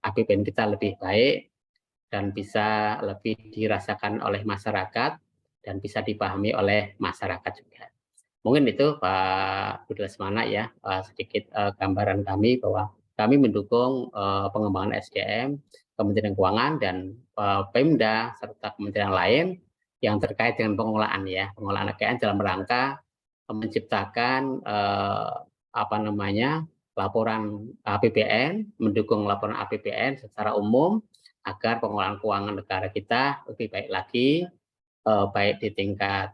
APBN kita lebih baik dan bisa lebih dirasakan oleh masyarakat dan bisa dipahami oleh masyarakat juga. Mungkin itu Pak Budi Lesmana ya, sedikit gambaran kami bahwa kami mendukung pengembangan SDM, Kementerian Keuangan dan Pemda serta kementerian lain yang terkait dengan pengelolaan APBN dalam rangka menciptakan laporan APBN, mendukung laporan APBN secara umum agar pengelolaan keuangan negara kita lebih baik lagi, baik di tingkat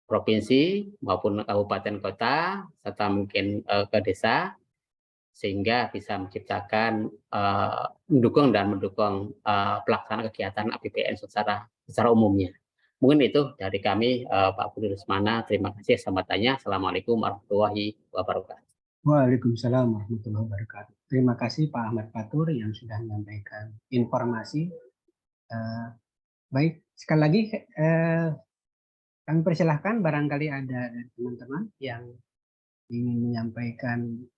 provinsi maupun kabupaten kota serta mungkin ke desa, sehingga bisa menciptakan mendukung pelaksanaan kegiatan APBN secara umumnya. Mungkin itu dari kami Pak Budi Lesmana. Terima kasih. Selamat tanya. Assalamualaikum warahmatullahi wabarakatuh. Waalaikumsalam warahmatullahi wabarakatuh. Terima kasih Pak Ahmad Fatur yang sudah menyampaikan informasi. Baik, sekali lagi kami persilahkan barangkali ada dari teman-teman yang ingin menyampaikan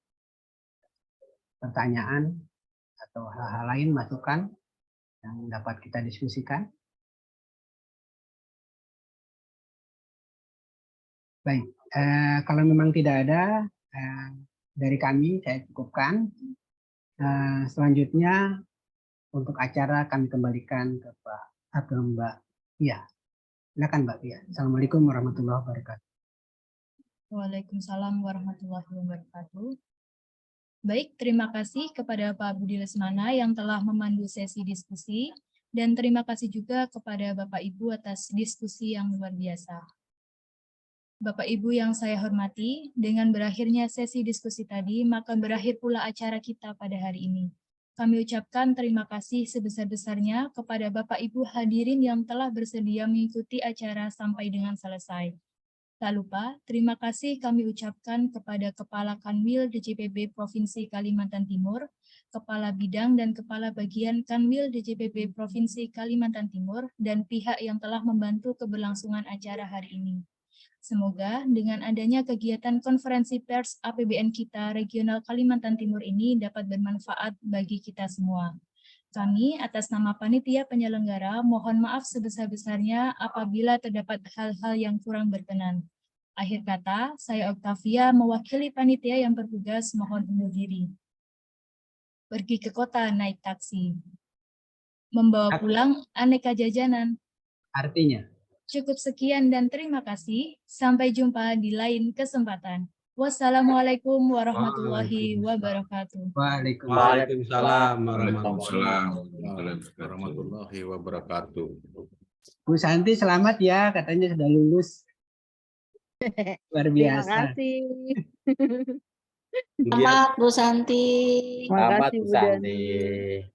pertanyaan atau hal-hal lain, masukan yang dapat kita diskusikan. Baik, kalau memang tidak ada dari kami, saya cukupkan. Selanjutnya untuk acara kami kembalikan ke Pak atau Mbak Pia. Silakan Mbak Pia. Assalamualaikum warahmatullahi wabarakatuh. Waalaikumsalam warahmatullahi wabarakatuh. Baik, terima kasih kepada Pak Budi Lesmana yang telah memandu sesi diskusi, dan terima kasih juga kepada Bapak Ibu atas diskusi yang luar biasa. Bapak Ibu yang saya hormati, dengan berakhirnya sesi diskusi tadi, maka berakhir pula acara kita pada hari ini. Kami ucapkan terima kasih sebesar-besarnya kepada Bapak Ibu hadirin yang telah bersedia mengikuti acara sampai dengan selesai. Tak lupa, terima kasih kami ucapkan kepada Kepala Kanwil DJPB Provinsi Kalimantan Timur, Kepala Bidang dan Kepala Bagian Kanwil DJPB Provinsi Kalimantan Timur, dan pihak yang telah membantu keberlangsungan acara hari ini. Semoga dengan adanya kegiatan konferensi pers APBN kita regional Kalimantan Timur ini dapat bermanfaat bagi kita semua. Kami atas nama panitia penyelenggara mohon maaf sebesar-besarnya apabila terdapat hal-hal yang kurang berkenan. Akhir kata, saya Octavia mewakili panitia yang bertugas mohon undur diri. Pergi ke kota naik taksi. Membawa pulang aneka jajanan. Artinya? Cukup sekian dan terima kasih. Sampai jumpa di lain kesempatan. Wassalamualaikum warahmatullahi wabarakatuh. Waalaikumsalam warahmatullahi wabarakatuh. Bu Santi selamat ya, katanya sudah lulus. Luar Terima biasa. kasih. Selamat Bu Santi. Selamat Makasih Bu Bu Santi. Dani.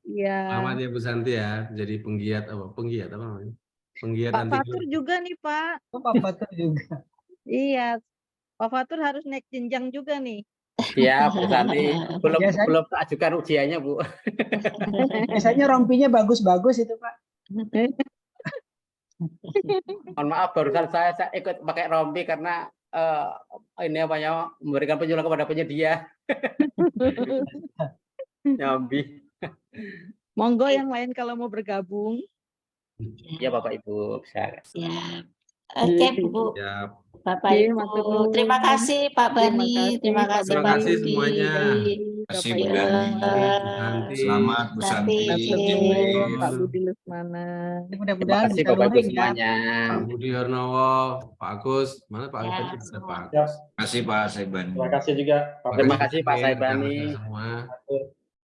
Iya. Selamat ya Bu Santi ya, jadi penggiat apa namanya? Penggiat Pak anti Fatur juga nih Pak. Oh, Pak Fatur juga. Iya. Pak Fatur harus naik jenjang juga nih. Siap Bu Santi. Biasanya- Belum ajukan ujiannya Bu. Biasanya rompinya bagus-bagus itu Pak. Mohon maaf barusan saya ikut pakai rompi karena ini memberikan penyuluhan kepada penyedia. Nyambi. Monggo yang lain kalau mau bergabung. Ya Bapak Ibu bisa. Siap. Oke, Bu. Siap. Bapak Oke, Ibu. matur nuwun. Terima kasih Pak Bani. Terima Pak kasih Terima Pak kasih Bani, semuanya. Terima kasih Bu Ya, Dani. Nanti. Selamat Bu Santi. Matur Tim nuwun, Lead. Pak Budi Lesmana. Terima Mudah-mudahan kasih bisa Bapak Ibu luring ya. semuanya. Pak Budi Harnowo, Pak Agus, mana Pak Agus? Ya, Tadi ada Pak Terima Agus. kasih Pak Saiban. Terima kasih juga Pak Terima Budi, kasih Pak Budi, Saibani. rekan-rekan semua.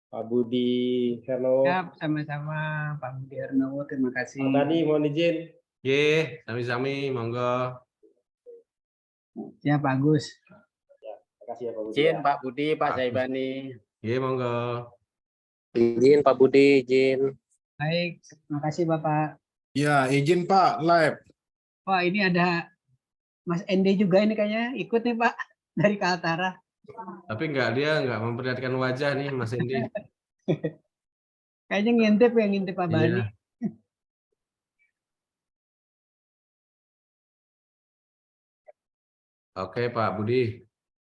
Pak Budi, Herno, Siap, sama-sama Pak Budi Harnowo, terima kasih. Pak Dani, mohon izin. Ye, sami-sami, monggo. Siap, Pak Agus. Terima kasih ya Pak Budi. Izin ya. Pak Budi, Pak Pak Saibani. Ye, monggo. Izin Pak Budi, izin. Baik, terima kasih Bapak. Ya, izin Pak, live. Wah, ini ada Mas Ende juga ini kayaknya ikut nih Pak dari Kaltara. Tapi dia nggak memperlihatkan wajah nih, Mas Indi. Kayaknya ngintip Pak Bani. Iya. Oke, Pak Budi.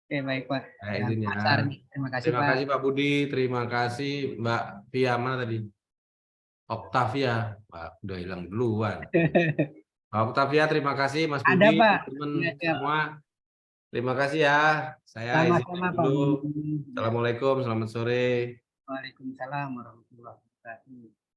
Oke, baik Pak. Saya izin ya. Mas Ardi, terima kasih Terima Pak. kasih Pak Budi, terima kasih Mbak Via, mana tadi? Octavia, Pak udah hilang duluan. Pak Octavia, terima kasih Mas Ada, Budi, Pak. teman Iya, siap. semua. Terima kasih ya. Saya izin Sama-sama Pak dulu. Budi. Assalamualaikum, selamat sore. Waalaikumsalam warahmatullahi wabarakatuh.